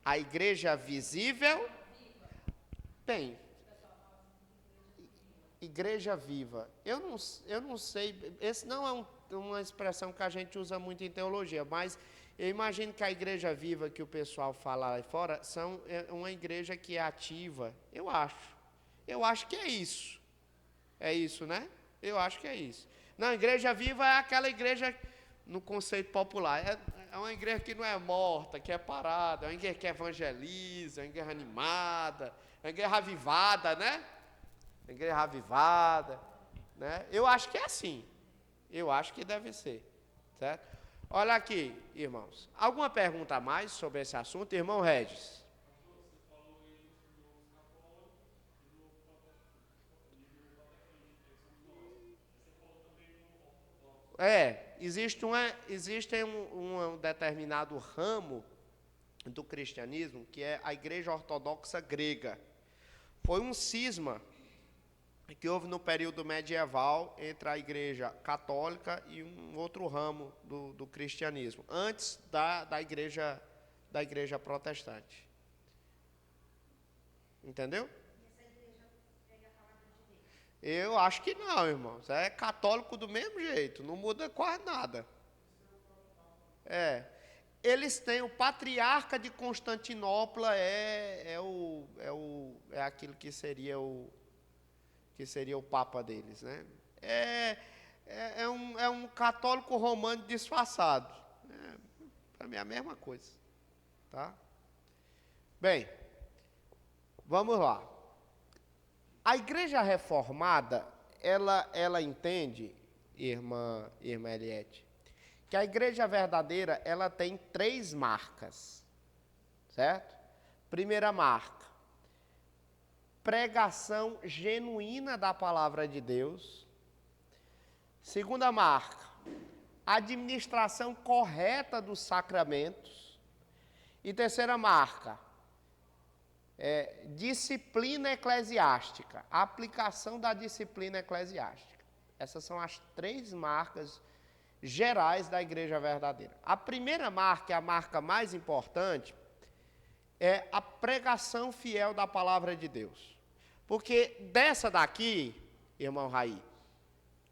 A igreja visível? Tem. Igreja viva. Eu não sei, esse não é uma expressão que a gente usa muito em teologia, mas eu imagino que a igreja viva que o pessoal fala lá fora é uma igreja que é ativa. Eu acho. Eu acho que é isso. É isso, né? Eu acho que é isso. Não, igreja viva é aquela igreja, no conceito popular, é uma igreja que não é morta, que é parada, é uma igreja que evangeliza, é uma igreja animada, é uma igreja avivada, né? Uma igreja avivada, né? Eu acho que é assim. Eu acho que deve ser, certo? Olha aqui, irmãos. Alguma pergunta a mais sobre esse assunto, irmão Regis? Existe um determinado ramo do cristianismo que é a Igreja Ortodoxa Grega. Foi um cisma que houve no período medieval entre a Igreja Católica e um outro ramo do cristianismo, antes da igreja Protestante. Entendeu? Eu acho que não, irmãos. É católico do mesmo jeito, não muda quase nada. Eles têm o patriarca de Constantinopla, é aquilo que seria o papa deles, né? É um católico romano disfarçado. Para mim é a mesma coisa, tá? Bem, vamos lá. A igreja reformada, ela entende, irmã Eliette, que a igreja verdadeira, ela tem 3 marcas, certo? Primeira marca, pregação genuína da palavra de Deus. Segunda marca, administração correta dos sacramentos. E terceira marca, disciplina eclesiástica, aplicação da disciplina eclesiástica. Essas são as 3 marcas gerais da igreja verdadeira. A primeira marca, é a marca mais importante, é a pregação fiel da palavra de Deus. Porque dessa daqui, irmão Raí,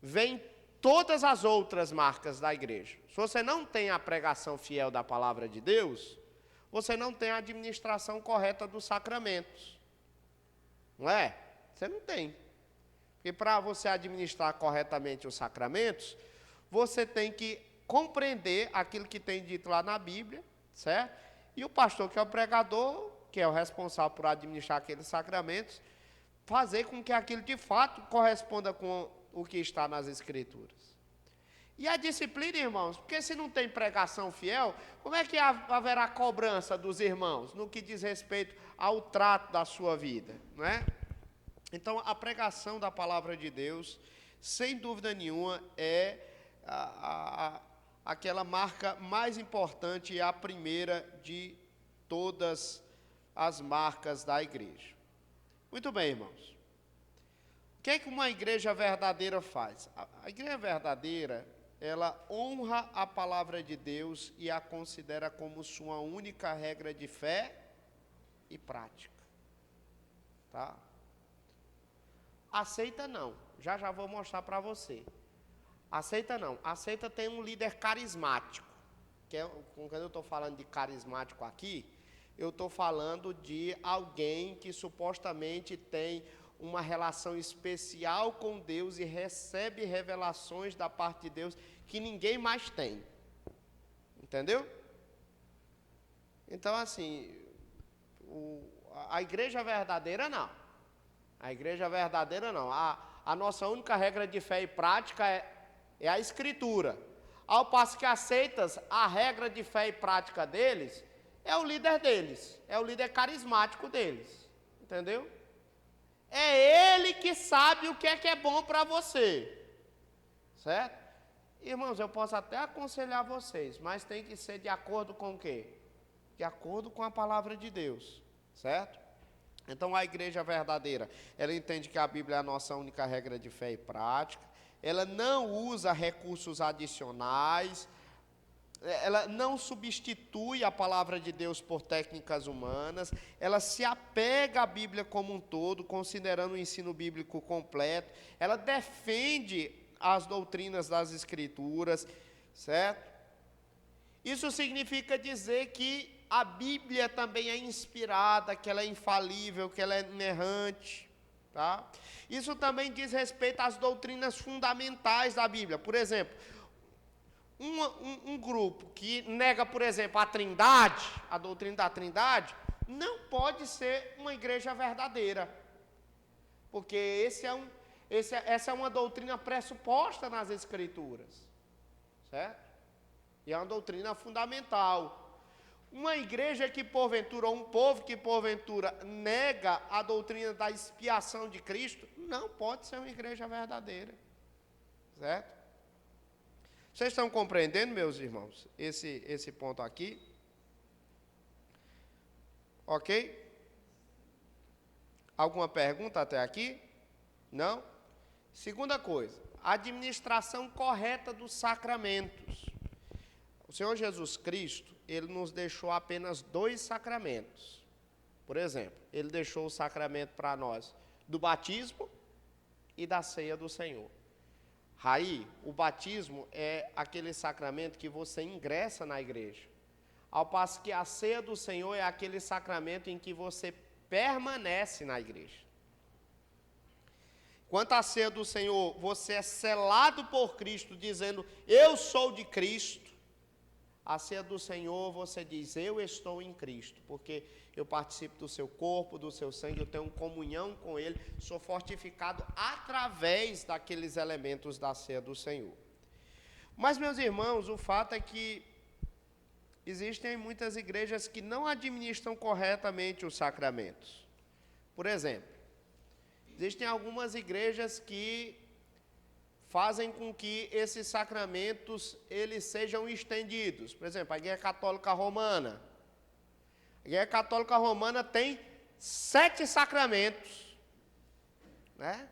vem todas as outras marcas da igreja. Se você não tem a pregação fiel da palavra de Deus, você não tem a administração correta dos sacramentos. Não é? Você não tem. Porque para você administrar corretamente os sacramentos, você tem que compreender aquilo que tem dito lá na Bíblia, certo? E o pastor, que é o pregador, que é o responsável por administrar aqueles sacramentos, fazer com que aquilo de fato corresponda com o que está nas Escrituras. E a disciplina, irmãos, porque se não tem pregação fiel, como é que haverá cobrança dos irmãos no que diz respeito ao trato da sua vida, não é? Então, a pregação da palavra de Deus, sem dúvida nenhuma, é aquela marca mais importante e a primeira de todas as marcas da igreja. Muito bem, irmãos. O que é que uma igreja verdadeira faz? A igreja verdadeira, ela honra a palavra de Deus e a considera como sua única regra de fé e prática. Tá? Aceita não. Já vou mostrar para você. Aceita não. Aceita tem um líder carismático. Quando eu estou falando de carismático aqui, eu estou falando de alguém que supostamente tem uma relação especial com Deus e recebe revelações da parte de Deus que ninguém mais tem. Entendeu? Então, assim, a igreja verdadeira não. A igreja verdadeira não. A nossa única regra de fé e prática é a Escritura. Ao passo que aceitas a regra de fé e prática deles, é o líder deles, é o líder carismático deles. Entendeu? É ele que sabe o que é bom para você. Certo? Irmãos, eu posso até aconselhar vocês, mas tem que ser de acordo com o quê? De acordo com a palavra de Deus. Certo? Então, a igreja verdadeira, ela entende que a Bíblia é a nossa única regra de fé e prática. Ela não usa recursos adicionais. ela não substitui a palavra de Deus por técnicas humanas, ela se apega à Bíblia como um todo, considerando o ensino bíblico completo, ela defende as doutrinas das Escrituras, certo? Isso significa dizer que a Bíblia também é inspirada, que ela é infalível, que ela é inerrante, tá? Isso também diz respeito às doutrinas fundamentais da Bíblia. Por exemplo, um grupo que nega, por exemplo, a Trindade, a doutrina da Trindade, não pode ser uma igreja verdadeira, porque essa é uma doutrina pressuposta nas Escrituras, certo? E é uma doutrina fundamental. Uma igreja que porventura, ou um povo que porventura nega a doutrina da expiação de Cristo, não pode ser uma igreja verdadeira, certo? Vocês estão compreendendo, meus irmãos, esse ponto aqui? Ok? Alguma pergunta até aqui? Não? Segunda coisa, a administração correta dos sacramentos. O Senhor Jesus Cristo, Ele nos deixou apenas 2 sacramentos. Por exemplo, Ele deixou o sacramento para nós do batismo e da ceia do Senhor. Aí, o batismo é aquele sacramento que você ingressa na igreja. Ao passo que a ceia do Senhor é aquele sacramento em que você permanece na igreja. Quanto à ceia do Senhor, você é selado por Cristo, dizendo, eu sou de Cristo. A ceia do Senhor, você diz, eu estou em Cristo, porque eu participo do seu corpo, do seu sangue, eu tenho comunhão com Ele, sou fortificado através daqueles elementos da ceia do Senhor. Mas, meus irmãos, o fato é que existem muitas igrejas que não administram corretamente os sacramentos. Por exemplo, existem algumas igrejas que fazem com que esses sacramentos eles sejam estendidos. Por exemplo, a Igreja Católica Romana. A Igreja Católica Romana tem 7 sacramentos, né?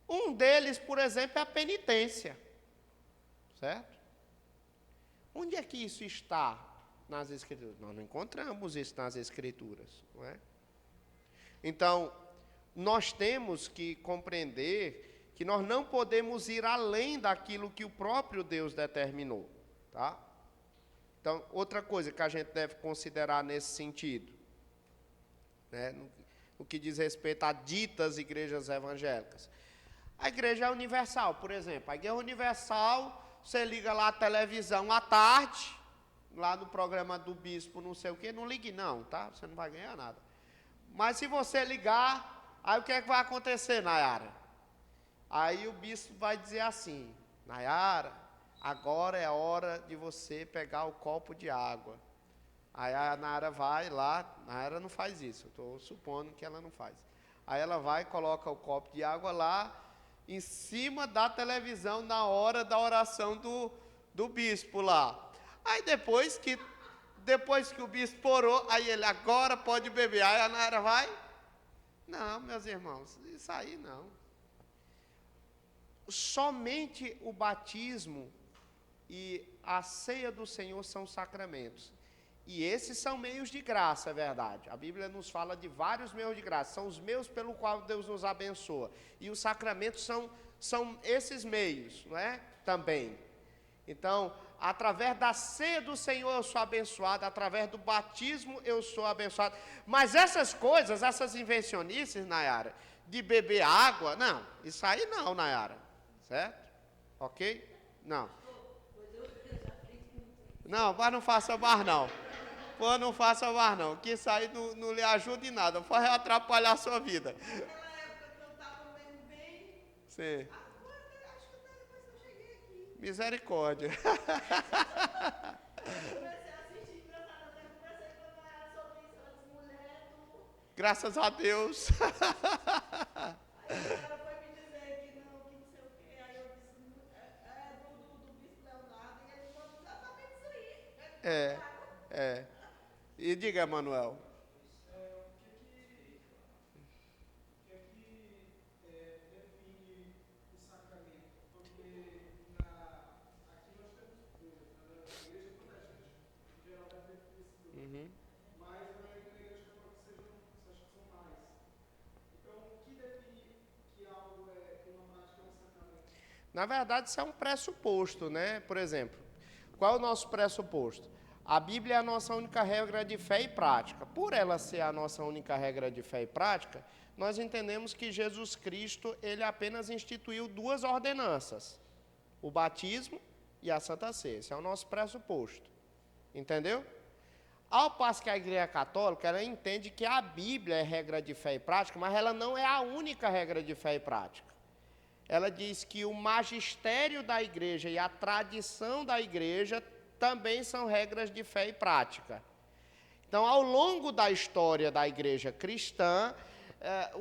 Um deles, por exemplo, é a penitência, certo? Onde é que isso está nas Escrituras? Nós não encontramos isso nas Escrituras, não é? Então, nós temos que compreender que nós não podemos ir além daquilo que o próprio Deus determinou, tá? Então, outra coisa que a gente deve considerar nesse sentido, né, no que diz respeito a ditas igrejas evangélicas. A igreja é universal, por exemplo. A igreja universal, você liga lá a televisão à tarde, lá no programa do bispo, não sei o quê, não ligue não, tá? Você não vai ganhar nada. Mas se você ligar, aí o que é que vai acontecer, Nayara? Aí o bispo vai dizer assim, Nayara, agora é a hora de você pegar o copo de água. Aí a Nayara vai lá, Nayara não faz isso, eu estou supondo que ela não faz. Aí ela vai e coloca o copo de água lá, em cima da televisão, na hora da oração do bispo lá. Aí depois que o bispo orou, aí ele, agora pode beber. Aí a Nayara vai, não, meus irmãos, isso aí não. Somente o batismo e a ceia do Senhor são sacramentos. E esses são meios de graça, é verdade. A Bíblia nos fala de vários meios de graça. São os meios pelo qual Deus nos abençoa. E os sacramentos são esses meios, não é? Também. Então, através da ceia do Senhor eu sou abençoado, através do batismo eu sou abençoado. Mas essas coisas, essas invencionices, Nayara, de beber água, não. Isso aí não, Nayara. Certo? Ok? Não. Não, mas não faça mais não. Pô, não faça mais não, que isso aí não lhe ajuda em nada, vai atrapalhar a sua vida. Naquela época que eu estava bem. Sim. Agora, acho que até depois que eu cheguei aqui. Misericórdia. Comecei a assistir, engraçado, até conversei com a Nayara sobre isso, ela disse, mulher, tu... Graças a Deus. Aí ela foi me dizer que não sei o quê, aí eu disse, do bispo Leonardo, e ele falou exatamente isso aí. É. E diga, Manuel. Na verdade, isso é um pressuposto, né? Por exemplo, qual é o nosso pressuposto? A Bíblia é a nossa única regra de fé e prática. Por ela ser a nossa única regra de fé e prática, nós entendemos que Jesus Cristo, ele apenas instituiu 2 ordenanças: o batismo e a Santa Ceia. Esse é o nosso pressuposto. Entendeu? Ao passo que a Igreja Católica, ela entende que a Bíblia é regra de fé e prática, mas ela não é a única regra de fé e prática. Ela diz que o magistério da Igreja e a tradição da Igreja também são regras de fé e prática. Então, ao longo da história da Igreja cristã,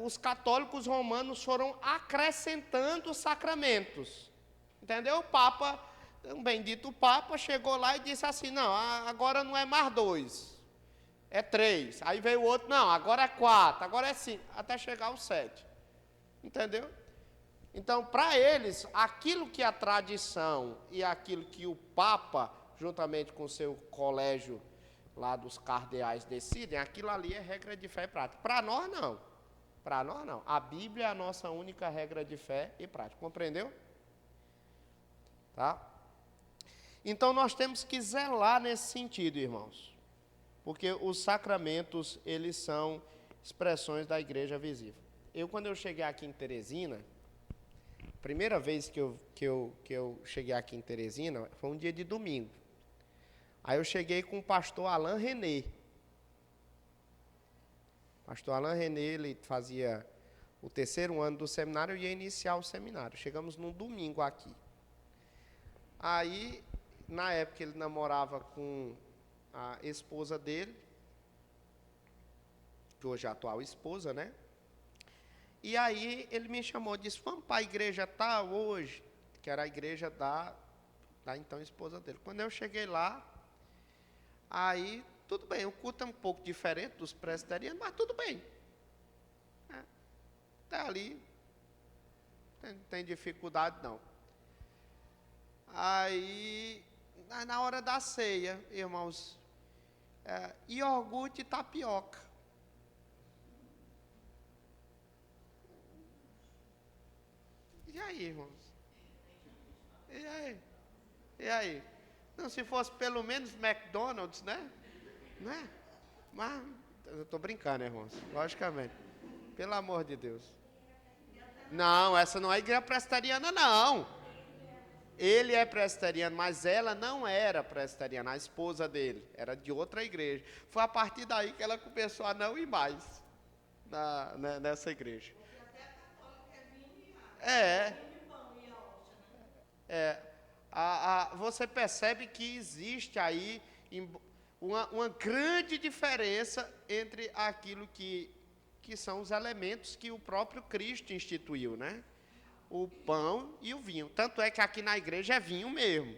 os católicos romanos foram acrescentando sacramentos. Entendeu? O Papa, um bendito Papa, chegou lá e disse assim: não, agora não é mais 2, é 3. Aí veio o outro: não, agora é 4, agora é 5, até chegar ao 7. Entendeu? Então, para eles, aquilo que a tradição e aquilo que o Papa, juntamente com o seu colégio lá dos cardeais, decidem, aquilo ali é regra de fé e prática. Para nós, não. Para nós, não. A Bíblia é a nossa única regra de fé e prática. Compreendeu? Tá? Então, nós temos que zelar nesse sentido, irmãos. Porque os sacramentos, eles são expressões da igreja visível. Quando eu cheguei aqui em Teresina, primeira vez que eu cheguei aqui em Teresina, foi um dia de domingo. Aí eu cheguei com o pastor Alain René. Pastor Alain René, ele fazia o 3º ano do seminário e ia iniciar o seminário. Chegamos num domingo aqui. Aí, na época, ele namorava com a esposa dele, que hoje é a atual esposa, né? E aí ele me chamou, disse: vamos para a igreja tal hoje, que era a igreja da então esposa dele. Quando eu cheguei lá, aí, tudo bem, o culto é um pouco diferente dos presbiterianos, mas tudo bem. Até ali, não tem dificuldade não. Aí, na hora da ceia, irmãos, iogurte e tapioca. E aí, irmãos? E aí? E aí? Não, se fosse pelo menos McDonald's, né? Né? Mas, eu estou brincando, né, irmãos? Logicamente. Pelo amor de Deus. Não, essa não é igreja presbiteriana, não. Ele é presbiteriano, mas ela não era presbiteriana, a esposa dele. Era de outra igreja. Foi a partir daí que ela começou a não ir mais nessa igreja. Você percebe que existe aí uma grande diferença entre aquilo que são os elementos que o próprio Cristo instituiu, né? O pão e o vinho. Tanto é que aqui na igreja é vinho mesmo,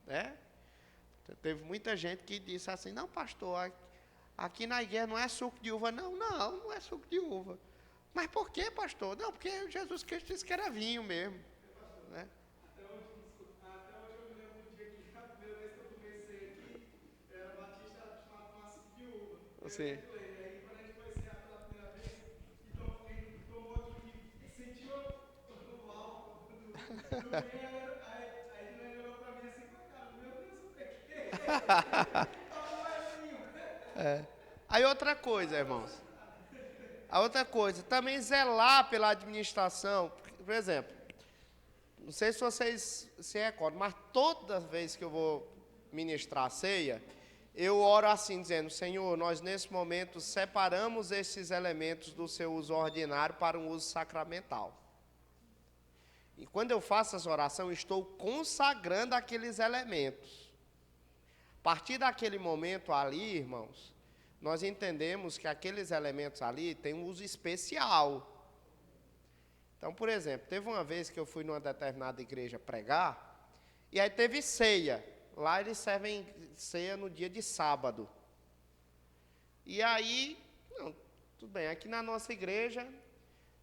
né? Teve muita gente que disse assim: não, pastor, aqui na igreja não é suco de uva. Não é suco de uva. Mas por que, pastor? Não, porque Jesus Cristo disse que era vinho mesmo, né? Até hoje eu me lembro do dia que a primeira vez que eu comecei aqui, era batista chamado suco de uva. Sim. Aí quando a gente foi cear pela primeira vez, então quem tomou aquilo que sentiu o álcool do vinho, aí ele olhou pra mim assim, cara, meu Deus, o que? Toma mais vinho. Aí outra coisa, irmãos. A outra coisa, também zelar pela administração. Por exemplo, não sei se vocês se recordam, mas toda vez que eu vou ministrar a ceia, eu oro assim, dizendo: Senhor, nós nesse momento separamos esses elementos do seu uso ordinário para um uso sacramental. E quando eu faço essa oração, eu estou consagrando aqueles elementos. A partir daquele momento ali, irmãos, nós entendemos que aqueles elementos ali têm um uso especial. Então, por exemplo, teve uma vez que eu fui numa determinada igreja pregar, e aí teve ceia. Lá eles servem ceia no dia de sábado. E aí, não, tudo bem, aqui na nossa igreja,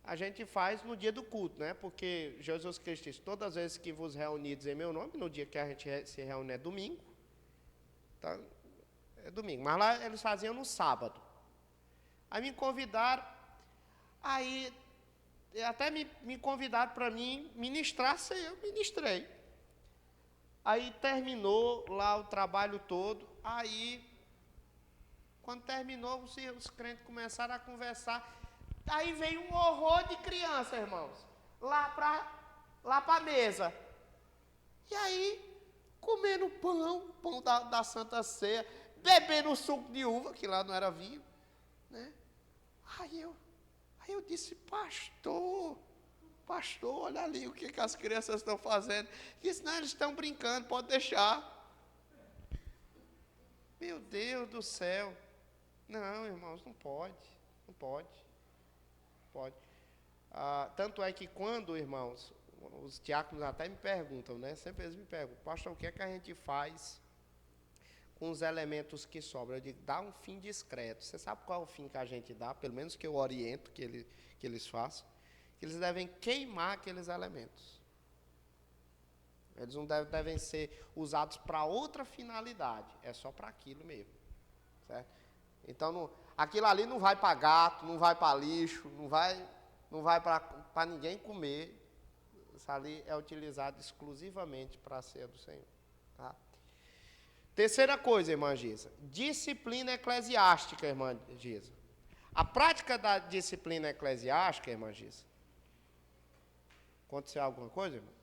a gente faz no dia do culto, né? Porque Jesus Cristo disse: todas as vezes que vos reunidos em meu nome, no dia que a gente se reúne é domingo. Então, é domingo, mas lá eles faziam no sábado. Aí me convidaram, aí até me convidaram para mim ministrar, eu ministrei. Aí terminou lá o trabalho todo, aí, quando terminou, os crentes começaram a conversar, aí veio um horror de criança, irmãos, lá para a mesa. E aí, comendo pão da Santa Ceia, bebendo suco de uva, que lá não era vinho, né? Aí eu disse, pastor, olha ali o que as crianças estão fazendo. Ele disse, não, eles estão brincando, pode deixar. Meu Deus do céu. Não, irmãos, não pode. Tanto é que quando, irmãos, os diáconos até me perguntam, né? Sempre eles me perguntam, pastor, o que é que a gente faz com os elementos que sobram? Eu digo, dá um fim discreto. Você sabe qual é o fim que a gente dá? Pelo menos que eu oriento que eles façam. Que eles devem queimar aqueles elementos. Eles não devem ser usados para outra finalidade. É só para aquilo mesmo. Certo? Então, aquilo ali não vai para gato, não vai para lixo, não vai para ninguém comer. Isso ali é utilizado exclusivamente para a ceia do Senhor. Tá? Terceira coisa, irmã Gisa, disciplina eclesiástica, irmã Gisa. A prática da disciplina eclesiástica, irmã Gisa. Aconteceu alguma coisa, irmão?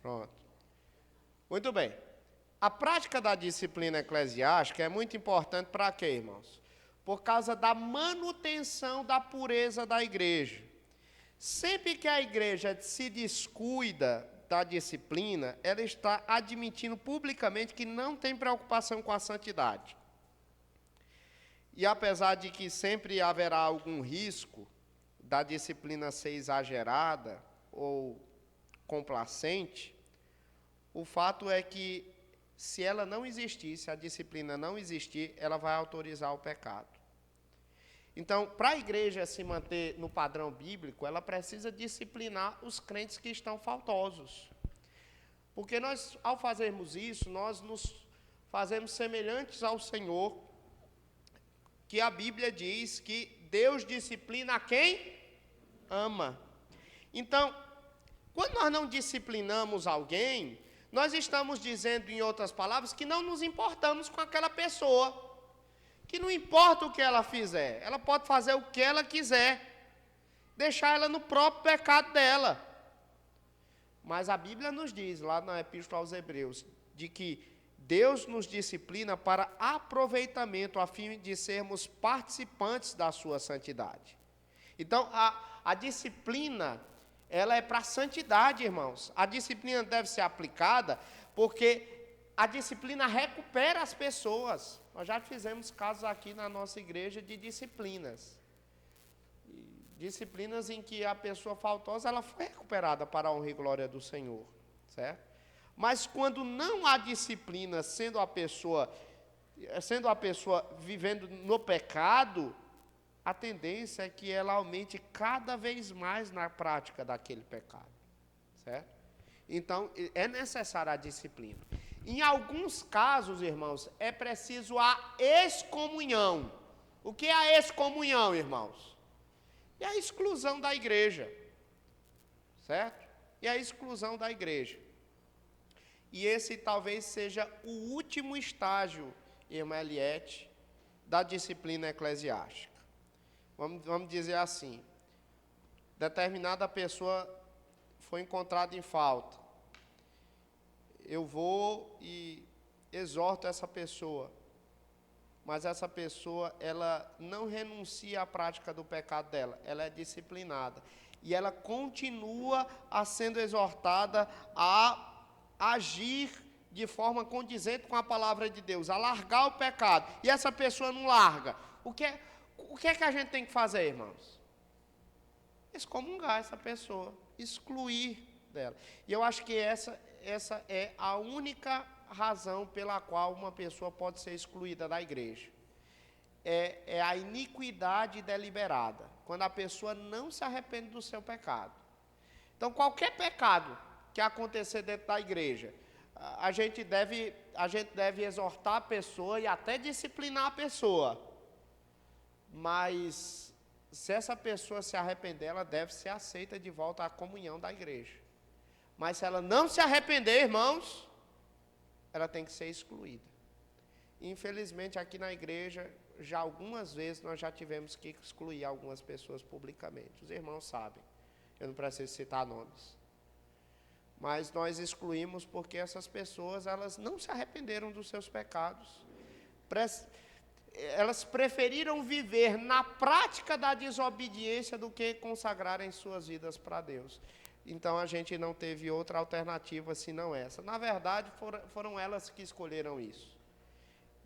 Pronto. Muito bem. A prática da disciplina eclesiástica é muito importante para quê, irmãos? Por causa da manutenção da pureza da igreja. Sempre que a igreja se descuida da disciplina, ela está admitindo publicamente que não tem preocupação com a santidade. E apesar de que sempre haverá algum risco da disciplina ser exagerada ou complacente, o fato é que, se ela não existir, se a disciplina não existir, ela vai autorizar o pecado. Então, para a igreja se manter no padrão bíblico, ela precisa disciplinar os crentes que estão faltosos. Porque nós, ao fazermos isso, nós nos fazemos semelhantes ao Senhor, que a Bíblia diz que Deus disciplina a quem ama. Então, quando nós não disciplinamos alguém, nós estamos dizendo, em outras palavras, que não nos importamos com aquela pessoa, que não importa o que ela fizer, ela pode fazer o que ela quiser, deixar ela no próprio pecado dela. Mas a Bíblia nos diz, lá na Epístola aos Hebreus, de que Deus nos disciplina para aproveitamento, a fim de sermos participantes da sua santidade. Então, a disciplina, ela é para a santidade, irmãos. A disciplina deve ser aplicada porque a disciplina recupera as pessoas. Nós já fizemos casos aqui na nossa igreja de disciplinas. Disciplinas em que a pessoa faltosa, ela foi recuperada para a honra e glória do Senhor, certo? Mas quando não há disciplina, sendo a pessoa vivendo no pecado, a tendência é que ela aumente cada vez mais na prática daquele pecado, certo? Então, é necessária a disciplina. Em alguns casos, irmãos, é preciso a excomunhão. O que é a excomunhão, irmãos? É a exclusão da igreja, certo? E a exclusão da igreja. E esse talvez seja o último estágio, irmã Eliette, da disciplina eclesiástica. Vamos dizer assim, determinada pessoa foi encontrada em falta. Eu vou e exorto essa pessoa, mas essa pessoa, ela não renuncia à prática do pecado dela, ela é disciplinada. E ela continua sendo exortada a agir de forma condizente com a palavra de Deus, a largar o pecado, e essa pessoa não larga. O que é que a gente tem que fazer, irmãos? Excomungar essa pessoa, excluir dela. E eu acho que essa é a única razão pela qual uma pessoa pode ser excluída da igreja. É a iniquidade deliberada, quando a pessoa não se arrepende do seu pecado. Então, qualquer pecado que acontecer dentro da igreja, a gente deve exortar a pessoa e até disciplinar a pessoa. Mas se essa pessoa se arrepender, ela deve ser aceita de volta à comunhão da igreja. Mas se ela não se arrepender, irmãos, ela tem que ser excluída. Infelizmente, aqui na igreja, já algumas vezes nós já tivemos que excluir algumas pessoas publicamente. Os irmãos sabem, eu não preciso citar nomes. Mas nós excluímos porque essas pessoas, elas não se arrependeram dos seus pecados. Elas preferiram viver na prática da desobediência do que consagrarem suas vidas para Deus. Então a gente não teve outra alternativa senão essa. Na verdade, foram elas que escolheram isso.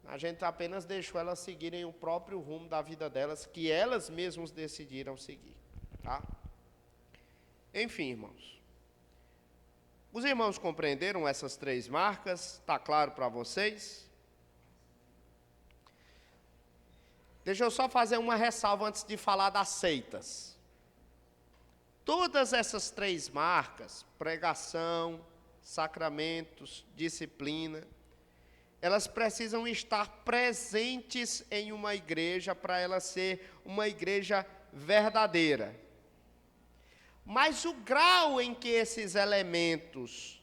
A gente apenas deixou elas seguirem o próprio rumo da vida delas, que elas mesmas decidiram seguir. Tá? Enfim, irmãos. Os irmãos compreenderam essas 3 marcas? Está claro para vocês? Deixa eu só fazer uma ressalva antes de falar das seitas. Todas essas 3 marcas, pregação, sacramentos, disciplina, elas precisam estar presentes em uma igreja para ela ser uma igreja verdadeira. Mas o grau em que esses elementos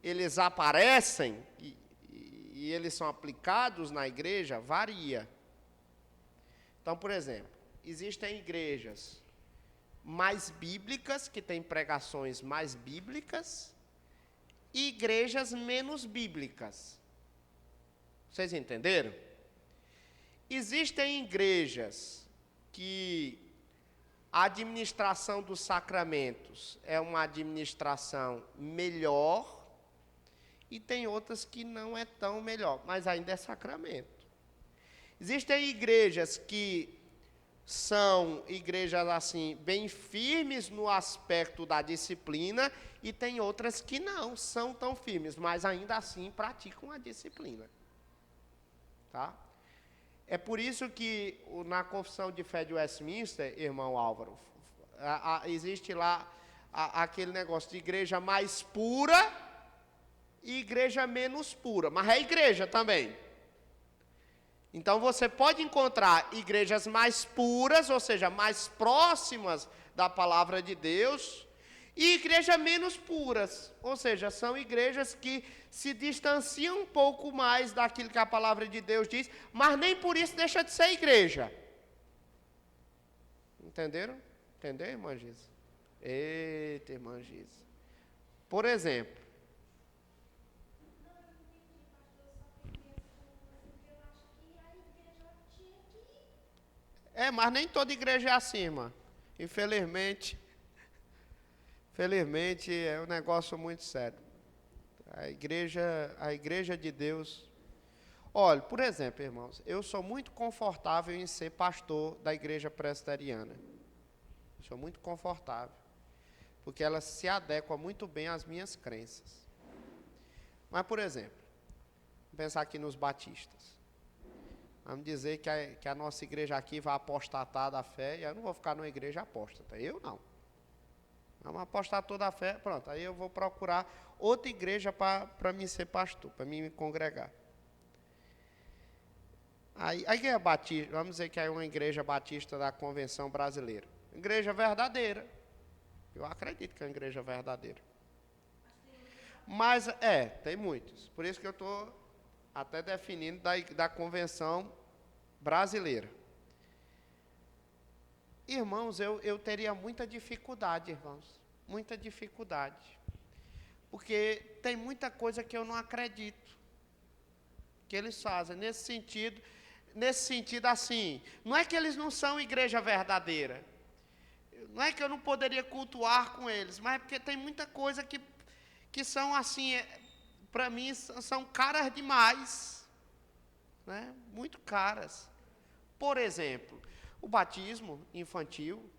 eles aparecem e eles são aplicados na igreja varia. Então, por exemplo, existem igrejas mais bíblicas, que têm pregações mais bíblicas, e igrejas menos bíblicas. Vocês entenderam? Existem igrejas que a administração dos sacramentos é uma administração melhor, e tem outras que não é tão melhor, mas ainda é sacramento. Existem igrejas que são igrejas assim, bem firmes no aspecto da disciplina, e tem outras que não são tão firmes, mas ainda assim praticam a disciplina. Tá? É por isso que na Confissão de Fé de Westminster, irmão Álvaro, existe lá aquele negócio de igreja mais pura e igreja menos pura, mas é igreja também. Então você pode encontrar igrejas mais puras, ou seja, mais próximas da palavra de Deus, e igrejas menos puras, ou seja, são igrejas que se distanciam um pouco mais daquilo que a palavra de Deus diz, mas nem por isso deixa de ser igreja. Entenderam? Entendeu, irmã Gisa? Eita, irmã Gisa. Por exemplo, mas nem toda igreja é assim, irmã. Infelizmente, é um negócio muito sério. A igreja de Deus. Olha, por exemplo, irmãos, eu sou muito confortável em ser pastor da igreja presbiteriana. Sou muito confortável, porque ela se adequa muito bem às minhas crenças. Mas, por exemplo, vamos pensar aqui nos batistas. Vamos dizer que a nossa igreja aqui vai apostatar da fé, e eu não vou ficar numa igreja apóstata, eu não. Vamos apostar toda a fé, pronto, aí eu vou procurar outra igreja para mim ser pastor, para mim me congregar. Aí a igreja batista, vamos dizer que é uma igreja batista da Convenção Brasileira. Igreja verdadeira. Eu acredito que é uma igreja verdadeira. Mas, tem muitos. Por isso que eu estou até definindo da Convenção Brasileira. Irmãos, eu teria muita dificuldade, irmãos. Muita dificuldade. Porque tem muita coisa que eu não acredito que eles fazem. Nesse sentido assim, não é que eles não são igreja verdadeira. Não é que eu não poderia cultuar com eles, mas é porque tem muita coisa que são assim, para mim, são caras demais. Né? Muito caras. Por exemplo, o batismo infantil,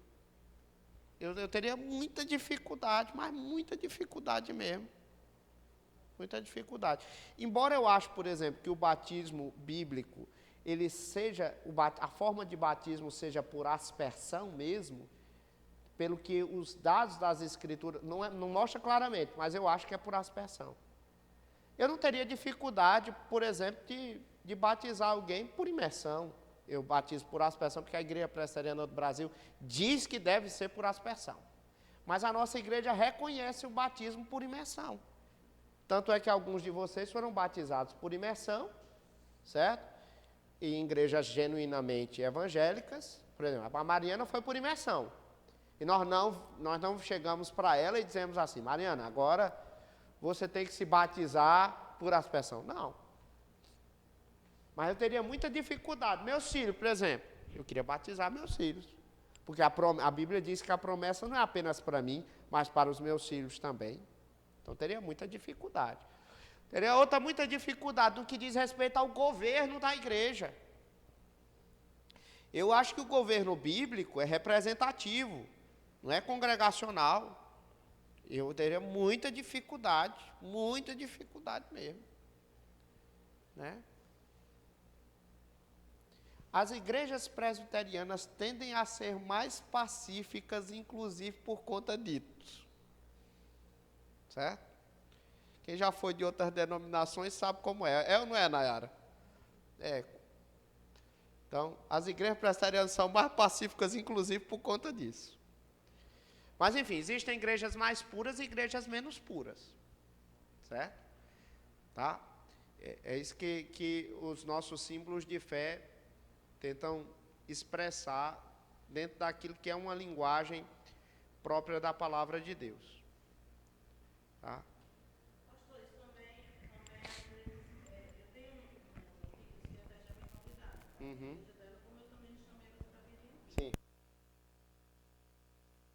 eu teria muita dificuldade, mas muita dificuldade mesmo. Muita dificuldade. Embora eu ache, por exemplo, que o batismo bíblico, ele seja, a forma de batismo seja por aspersão mesmo, pelo que os dados das escrituras, não mostra claramente, mas eu acho que é por aspersão. Eu não teria dificuldade, por exemplo, de batizar alguém por imersão. Eu batizo por aspersão, porque a Igreja Presbiteriana do Brasil diz que deve ser por aspersão. Mas a nossa igreja reconhece o batismo por imersão. Tanto é que alguns de vocês foram batizados por imersão, certo? E em igrejas genuinamente evangélicas, por exemplo, a Mariana foi por imersão. E nós não chegamos para ela e dizemos assim, Mariana, agora você tem que se batizar por aspersão. Não. Mas eu teria muita dificuldade. Meus filhos, por exemplo, eu queria batizar meus filhos. Porque a Bíblia diz que a promessa não é apenas para mim, mas para os meus filhos também. Então teria muita dificuldade. Teria muita dificuldade no que diz respeito ao governo da igreja. Eu acho que o governo bíblico é representativo, não é congregacional. Eu teria muita dificuldade mesmo. Né? As igrejas presbiterianas tendem a ser mais pacíficas, inclusive por conta disso. Certo? Quem já foi de outras denominações sabe como é. É ou não é, Nayara? É. Então, as igrejas presbiterianas são mais pacíficas, inclusive por conta disso. Mas, enfim, existem igrejas mais puras e igrejas menos puras. Certo? Tá? É isso que os nossos símbolos de fé tentam expressar dentro daquilo que é uma linguagem própria da palavra de Deus. Tá? Pastor, isso também às vezes, eu tenho amigos que até já me convidaram. Uhum. Como eu também chamei eles para virem. Sim.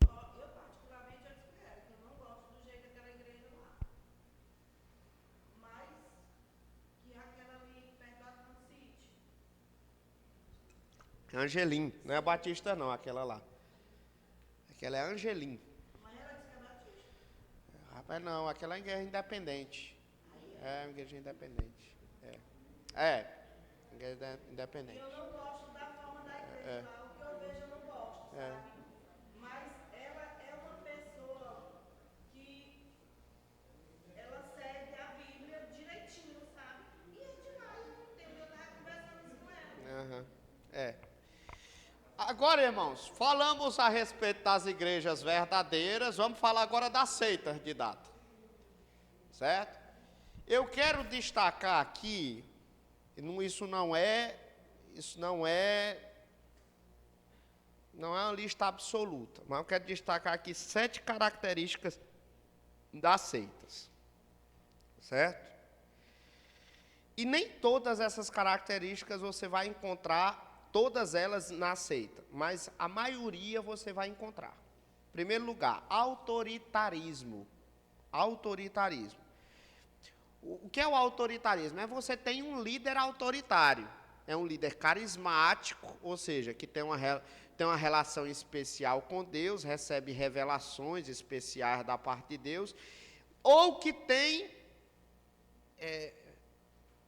Eu particularmente eu espero, que eu não gosto do jeito daquela igreja lá. Mas que aquela ali perto do Atlântico City. Angelim, não é Batista não, aquela lá. Aquela é Angelim. Mas ela disse que é batista. Rapaz, não, aquela é igreja independente. É uma igreja independente. Igreja independente. Eu não gosto da forma da igreja lá. O que eu vejo eu não gosto, sabe? Mas ela é uma pessoa que ela segue a Bíblia direitinho, sabe? E é demais, eu não entendo. Eu estava conversando isso com ela. Uhum. Agora, irmãos, falamos a respeito das igrejas verdadeiras, vamos falar agora das seitas de data. Certo? Eu quero destacar aqui, isso não é uma lista absoluta, mas eu quero destacar aqui 7 características das seitas. Certo? E nem todas essas características você vai encontrar todas elas na seita, mas a maioria você vai encontrar. Em primeiro lugar, autoritarismo. Autoritarismo. O que é o autoritarismo? É você tem um líder autoritário. É um líder carismático, ou seja, que tem uma relação especial com Deus, recebe revelações especiais da parte de Deus, ou que tem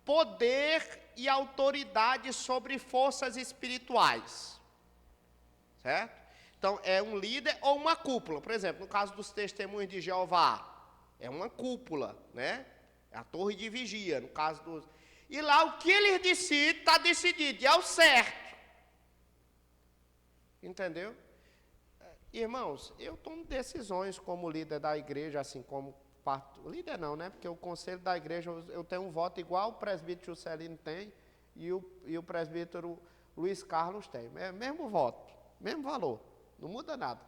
poder e autoridade sobre forças espirituais. Certo? Então, é um líder ou uma cúpula. Por exemplo, no caso dos testemunhos de Jeová, é uma cúpula, né? É a torre de vigia, no caso dos... E lá, o que eles decidem, está decidido, e é o certo. Entendeu? Irmãos, eu tomo decisões como líder da igreja, assim como líder não, né? Porque o conselho da igreja, eu tenho um voto igual o presbítero Juscelino tem e o presbítero Luiz Carlos tem. Mesmo voto, mesmo valor, não muda nada.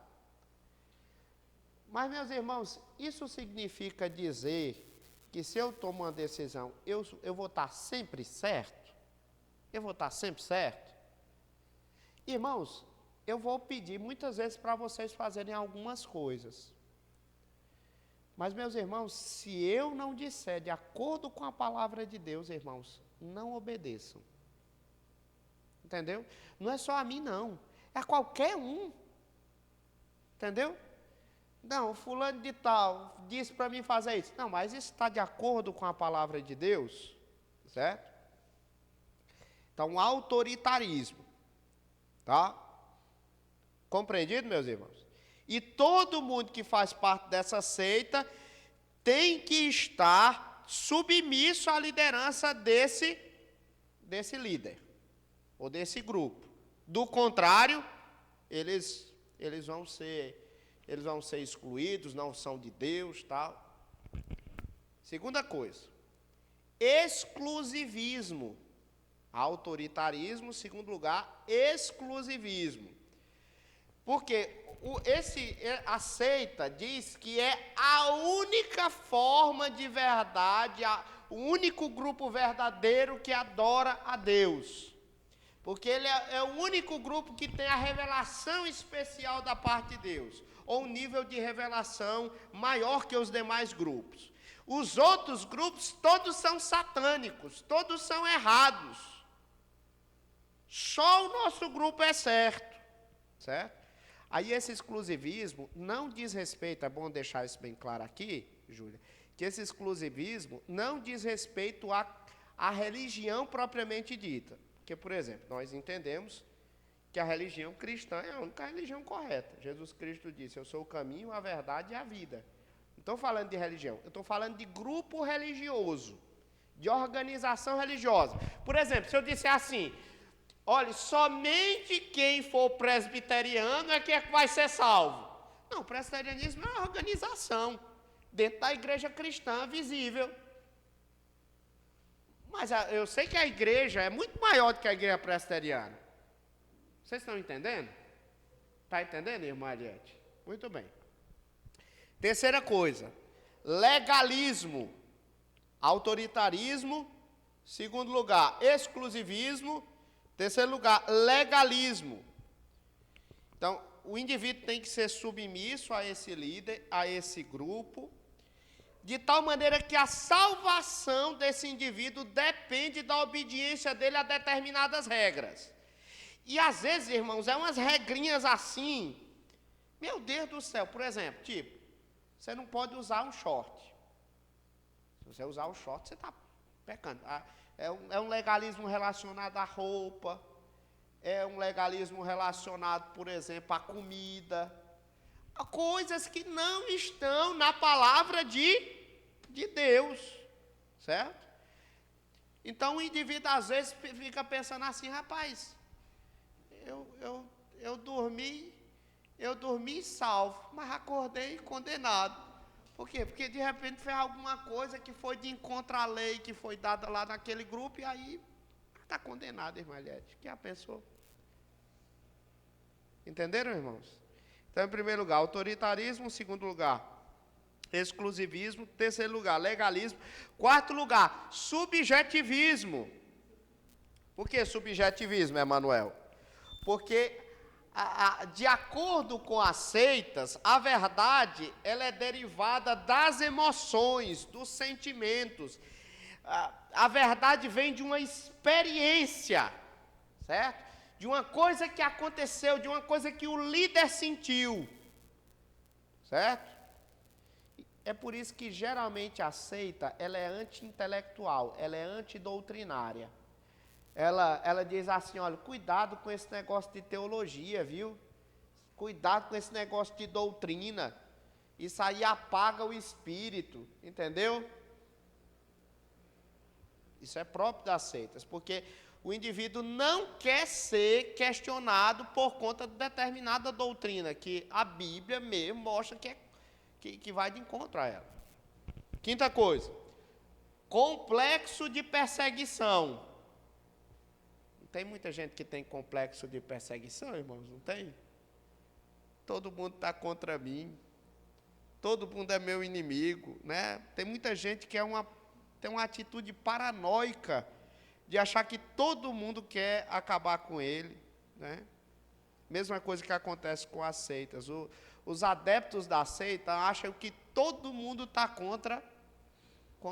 Mas, meus irmãos, isso significa dizer que se eu tomo uma decisão, eu vou estar sempre certo? Eu vou estar sempre certo? Irmãos, eu vou pedir muitas vezes para vocês fazerem algumas coisas. Mas, meus irmãos, se eu não disser de acordo com a palavra de Deus, irmãos, não obedeçam. Entendeu? Não é só a mim, não. É a qualquer um. Entendeu? Não, o fulano de tal disse para mim fazer isso. Não, mas isso está de acordo com a palavra de Deus? Certo? Então, autoritarismo. Tá? Compreendido, meus irmãos? E todo mundo que faz parte dessa seita tem que estar submisso à liderança desse líder, ou desse grupo. Do contrário, eles vão ser excluídos, não são de Deus, tal. Segunda coisa, exclusivismo. Autoritarismo, segundo lugar, exclusivismo. Porque a seita diz que é a única forma de verdade, o único grupo verdadeiro que adora a Deus. Porque ele é o único grupo que tem a revelação especial da parte de Deus, ou um nível de revelação maior que os demais grupos. Os outros grupos, todos são satânicos, todos são errados. Só o nosso grupo é certo, certo? Aí esse exclusivismo não diz respeito, é bom deixar isso bem claro aqui, Júlia, que esse exclusivismo não diz respeito à religião propriamente dita. Porque, por exemplo, nós entendemos que a religião cristã é a única religião correta. Jesus Cristo disse, eu sou o caminho, a verdade e a vida. Não estou falando de religião, eu estou falando de grupo religioso, de organização religiosa. Por exemplo, se eu disser assim, olha, somente quem for presbiteriano é que vai ser salvo. Não, o presbiterianismo é uma organização dentro da igreja cristã visível. Mas eu sei que a igreja é muito maior do que a igreja presbiteriana. Vocês estão entendendo? Está entendendo, irmã Ariete? Muito bem. Terceira coisa, legalismo, autoritarismo. Segundo lugar, exclusivismo. Terceiro lugar, legalismo. Então, o indivíduo tem que ser submisso a esse líder, a esse grupo, de tal maneira que a salvação desse indivíduo depende da obediência dele a determinadas regras. E às vezes, irmãos, é umas regrinhas assim, meu Deus do céu, por exemplo, tipo, você não pode usar um short. Se você usar um short, você está pecando. É um legalismo relacionado à roupa, é um legalismo relacionado, por exemplo, à comida, a coisas que não estão na palavra de Deus, certo? Então o indivíduo às vezes fica pensando assim, rapaz, eu dormi salvo, mas acordei condenado. Por quê? Porque de repente fez alguma coisa que foi de encontro à lei que foi dada lá naquele grupo e aí está condenado, irmã Eliette. Que a pessoa. Entenderam, irmãos? Então, em primeiro lugar, autoritarismo. Em segundo lugar, exclusivismo. Terceiro lugar, legalismo. Quarto lugar, subjetivismo. Por que subjetivismo, Emanuel? Porque de acordo com as seitas, a verdade ela é derivada das emoções, dos sentimentos. A verdade vem de uma experiência, certo? De uma coisa que aconteceu, de uma coisa que o líder sentiu, certo? É por isso que geralmente a seita ela é anti-intelectual, ela é antidoutrinária. Ela diz assim, olha, cuidado com esse negócio de teologia, viu? Cuidado com esse negócio de doutrina. Isso aí apaga o espírito, entendeu? Isso é próprio das seitas, porque o indivíduo não quer ser questionado por conta de determinada doutrina, que a Bíblia mesmo mostra que vai de encontro a ela. Quinta coisa, complexo de perseguição. Tem muita gente que tem complexo de perseguição, irmãos, não tem? Todo mundo está contra mim, todo mundo é meu inimigo, né? Tem muita gente que tem uma atitude paranoica de achar que todo mundo quer acabar com ele, né? Mesma coisa que acontece com as seitas. Os adeptos da seita acham que todo mundo está contra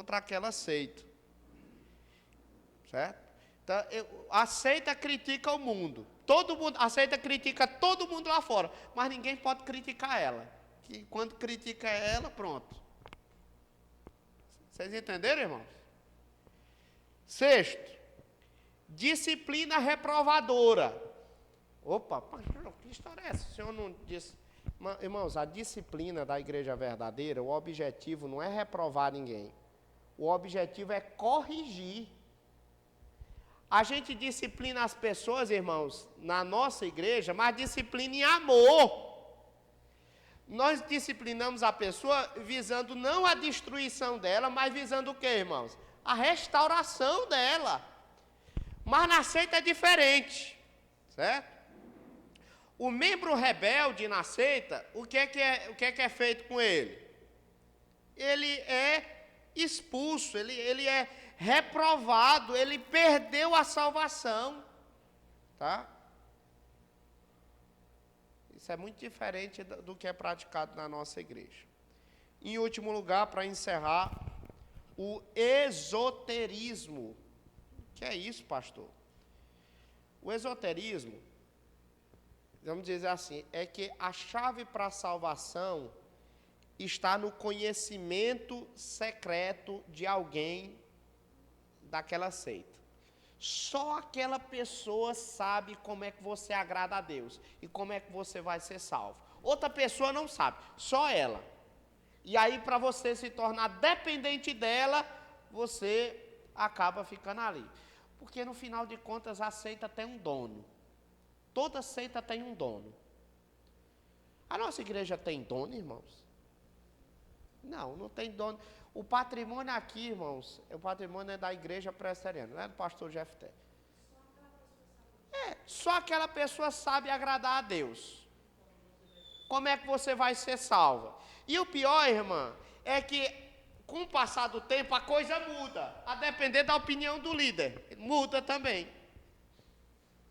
aquela seita, certo? Então, a seita critica o mundo. A seita critica todo mundo lá fora, mas ninguém pode criticar ela. Que quando critica ela, pronto. Vocês entenderam, irmãos? Sexto, disciplina reprovadora. Opa, que história é essa? O senhor não disse... Irmãos, a disciplina da igreja verdadeira, o objetivo não é reprovar ninguém. O objetivo é corrigir. A gente disciplina as pessoas, irmãos, na nossa igreja, mas disciplina em amor. Nós disciplinamos a pessoa visando não a destruição dela, mas visando o quê, irmãos? A restauração dela. Mas na seita é diferente, certo? O membro rebelde na seita, o que é feito com ele? Ele é expulso, ele é reprovado, ele perdeu a salvação, tá? Isso é muito diferente do que é praticado na nossa igreja. Em último lugar, para encerrar, o esoterismo. O que é isso, pastor? O esoterismo, vamos dizer assim, é que a chave para a salvação está no conhecimento secreto de alguém daquela seita. Só aquela pessoa sabe como é que você agrada a Deus e como é que você vai ser salvo. Outra pessoa não sabe, só ela. E aí, para você se tornar dependente dela, você acaba ficando ali. Porque, no final de contas, a seita tem um dono. Toda seita tem um dono. A nossa igreja tem dono, irmãos? Não, não tem dono. O patrimônio aqui, irmãos, o patrimônio é da igreja presbiteriana, não é do pastor Jefté. Só aquela pessoa sabe agradar a Deus. Como é que você vai ser salva? E o pior, irmã, é que com o passar do tempo a coisa muda, a depender da opinião do líder. Muda também.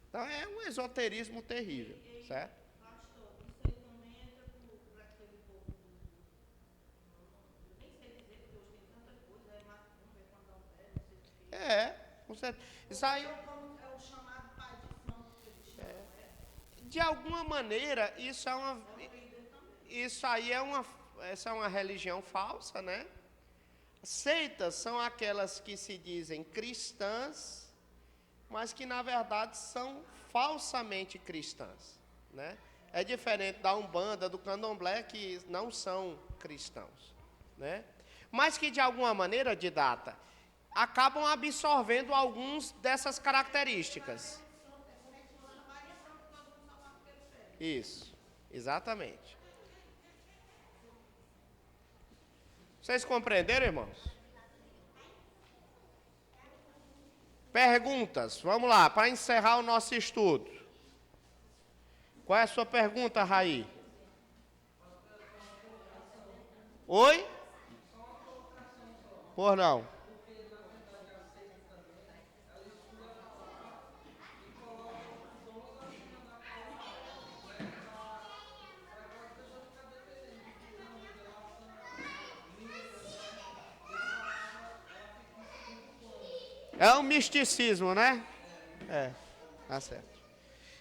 Então é um esoterismo terrível, certo? Com certeza. Isso aí, de alguma maneira, essa é uma religião falsa, né? Seitas são aquelas que se dizem cristãs, mas que na verdade são falsamente cristãs, né? É diferente da Umbanda, do Candomblé, que não são cristãos, né? Mas que de alguma maneira, Didata, acabam absorvendo algumas dessas características. Isso, exatamente. Vocês compreenderam, irmãos? Perguntas, vamos lá, para encerrar o nosso estudo. Qual é a sua pergunta, Raí? Oi? Por não. É um misticismo, né? Tá certo.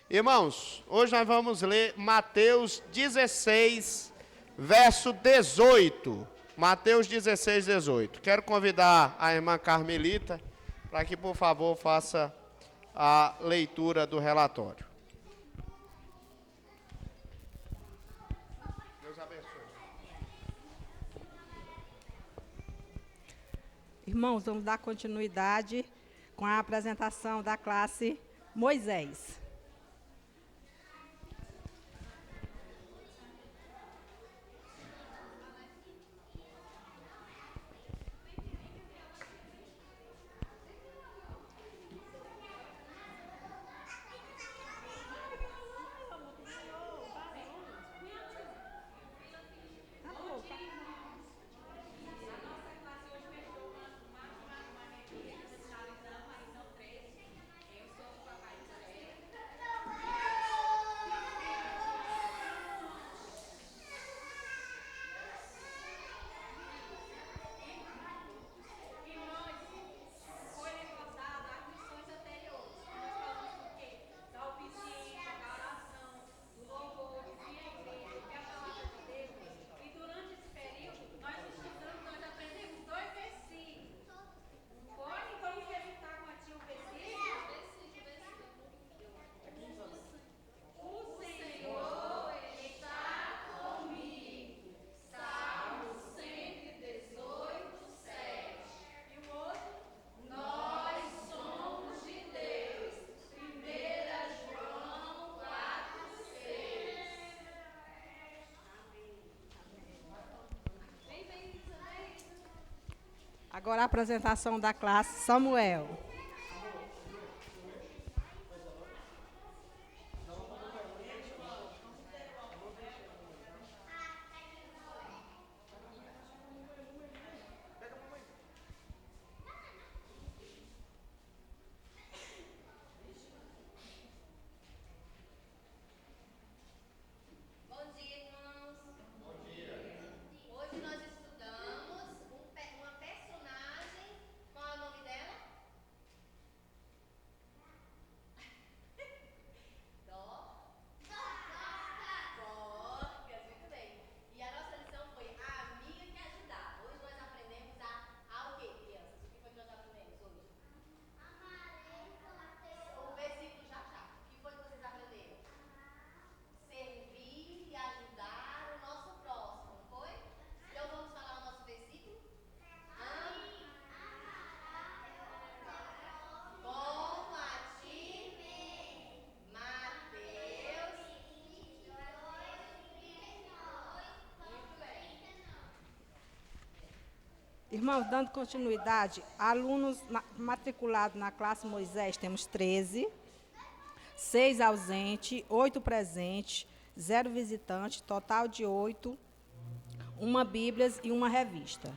Irmãos, hoje nós vamos ler Mateus 16, verso 18. Mateus 16, 18. Quero convidar a irmã Carmelita para que, por favor, faça a leitura do relatório. Deus abençoe. Irmãos, vamos dar continuidade com a apresentação da classe Moisés. Agora a apresentação da classe Samuel. Bom dia, irmãos. Bom dia. Hoje nós estudamos uma personagem. Qual é o nome dela? Dorcas, muito bem. E a nossa lição foi a amiga que ajudava. Hoje nós aprendemos a o quê, crianças? O que foi que nós aprendemos hoje? O versículo já. O que foi que vocês aprenderam? Servir e ajudar o nosso próximo, não foi? Então vamos falar o nosso versículo? Como a ti, Mateus. Muito bem. Irmãos, dando continuidade, alunos matriculados na classe Moisés, temos 13, 6 ausentes, 8 presentes, 0 visitante, total de 8, uma Bíblia e uma revista.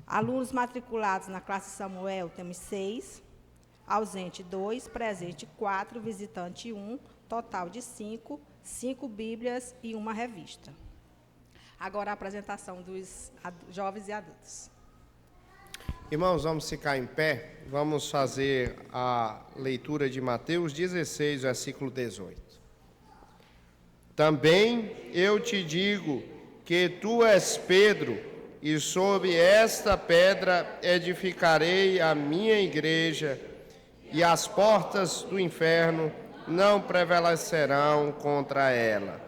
Alunos matriculados na classe Samuel, temos 6, ausente 2, presente 4, visitante 1, total de 5, 5 Bíblias e uma revista. Agora a apresentação dos jovens e adultos. Irmãos, vamos ficar em pé, vamos fazer a leitura de Mateus 16, versículo 18. Também eu te digo que tu és Pedro, e sobre esta pedra edificarei a minha igreja, e as portas do inferno não prevalecerão contra ela.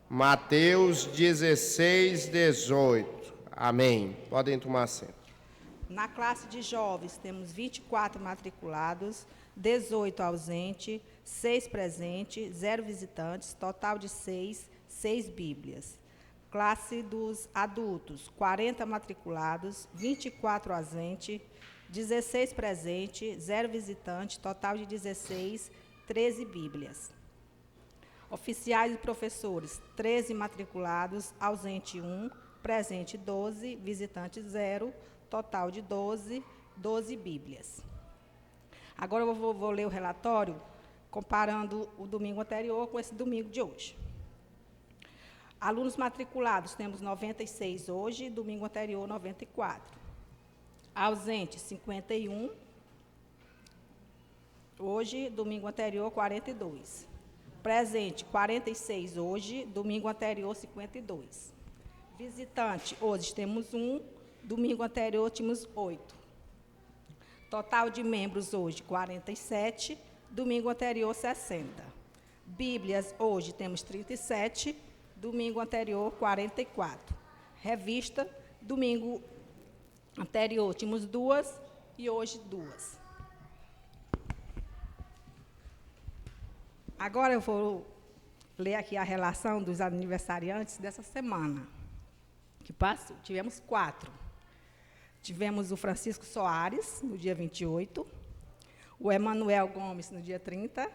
Mateus 16, 18. Amém. Podem tomar assento. Na classe de jovens, temos 24 matriculados, 18 ausentes, 6 presentes, 0 visitantes, total de 6, 6 Bíblias. Classe dos adultos, 40 matriculados, 24 ausentes, 16 presentes, 0 visitante, total de 16, 13 Bíblias. Oficiais e professores, 13 matriculados, ausente 1, presente 12, visitante 0, total de 12, 12 Bíblias. Agora eu vou ler o relatório, comparando o domingo anterior com esse domingo de hoje. Alunos matriculados, temos 96 hoje, domingo anterior 94. Ausente, 51. Hoje, domingo anterior, 42. Presente, 46 hoje, domingo anterior, 52. Visitante, hoje temos 1, domingo anterior tínhamos 8. Total de membros hoje, 47, domingo anterior, 60. Bíblias, hoje temos 37, domingo anterior, 44. Revista, domingo anterior tínhamos 2 e hoje 2. Agora eu vou ler aqui a relação dos aniversariantes dessa semana, que passou. Tivemos 4. Tivemos o Francisco Soares, no dia 28, o Emanuel Gomes, no dia 30,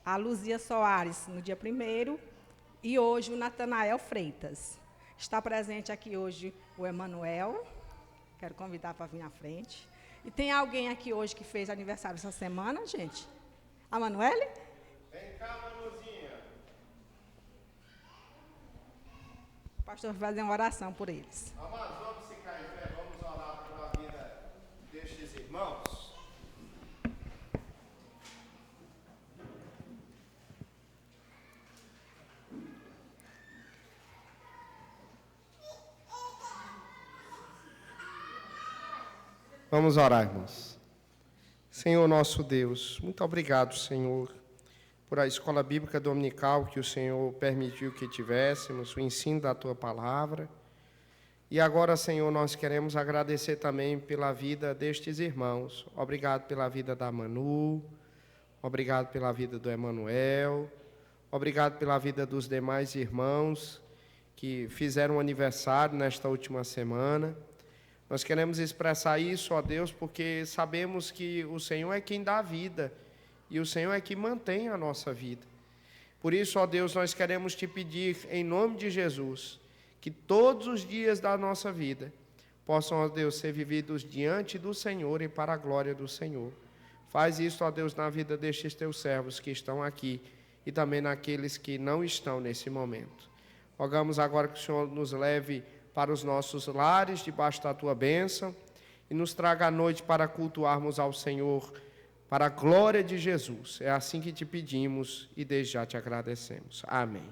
a Luzia Soares, no dia 1º, e hoje o Natanael Freitas. Está presente aqui hoje o Emanuel, quero convidar para vir à frente. E tem alguém aqui hoje que fez aniversário essa semana, gente? A Manuele? Vem cá, Manuzinha. O pastor vai fazer uma oração por eles. Amados, vamos ficar em pé, vamos orar pela vida destes irmãos. Vamos orar, irmãos. Senhor nosso Deus, muito obrigado, Senhor, por a escola bíblica dominical que o Senhor permitiu que tivéssemos, o ensino da Tua palavra. E agora, Senhor, nós queremos agradecer também pela vida destes irmãos. Obrigado pela vida da Manu, obrigado pela vida do Emanuel, obrigado pela vida dos demais irmãos que fizeram aniversário nesta última semana. Nós queremos expressar isso, ó Deus, porque sabemos que o Senhor é quem dá a vida e o Senhor é quem mantém a nossa vida. Por isso, ó Deus, nós queremos te pedir, em nome de Jesus, que todos os dias da nossa vida possam, ó Deus, ser vividos diante do Senhor e para a glória do Senhor. Faz isso, ó Deus, na vida destes teus servos que estão aqui e também naqueles que não estão nesse momento. Rogamos agora que o Senhor nos leve para os nossos lares, debaixo da tua bênção, e nos traga a noite para cultuarmos ao Senhor, para a glória de Jesus. É assim que te pedimos e desde já te agradecemos. Amém.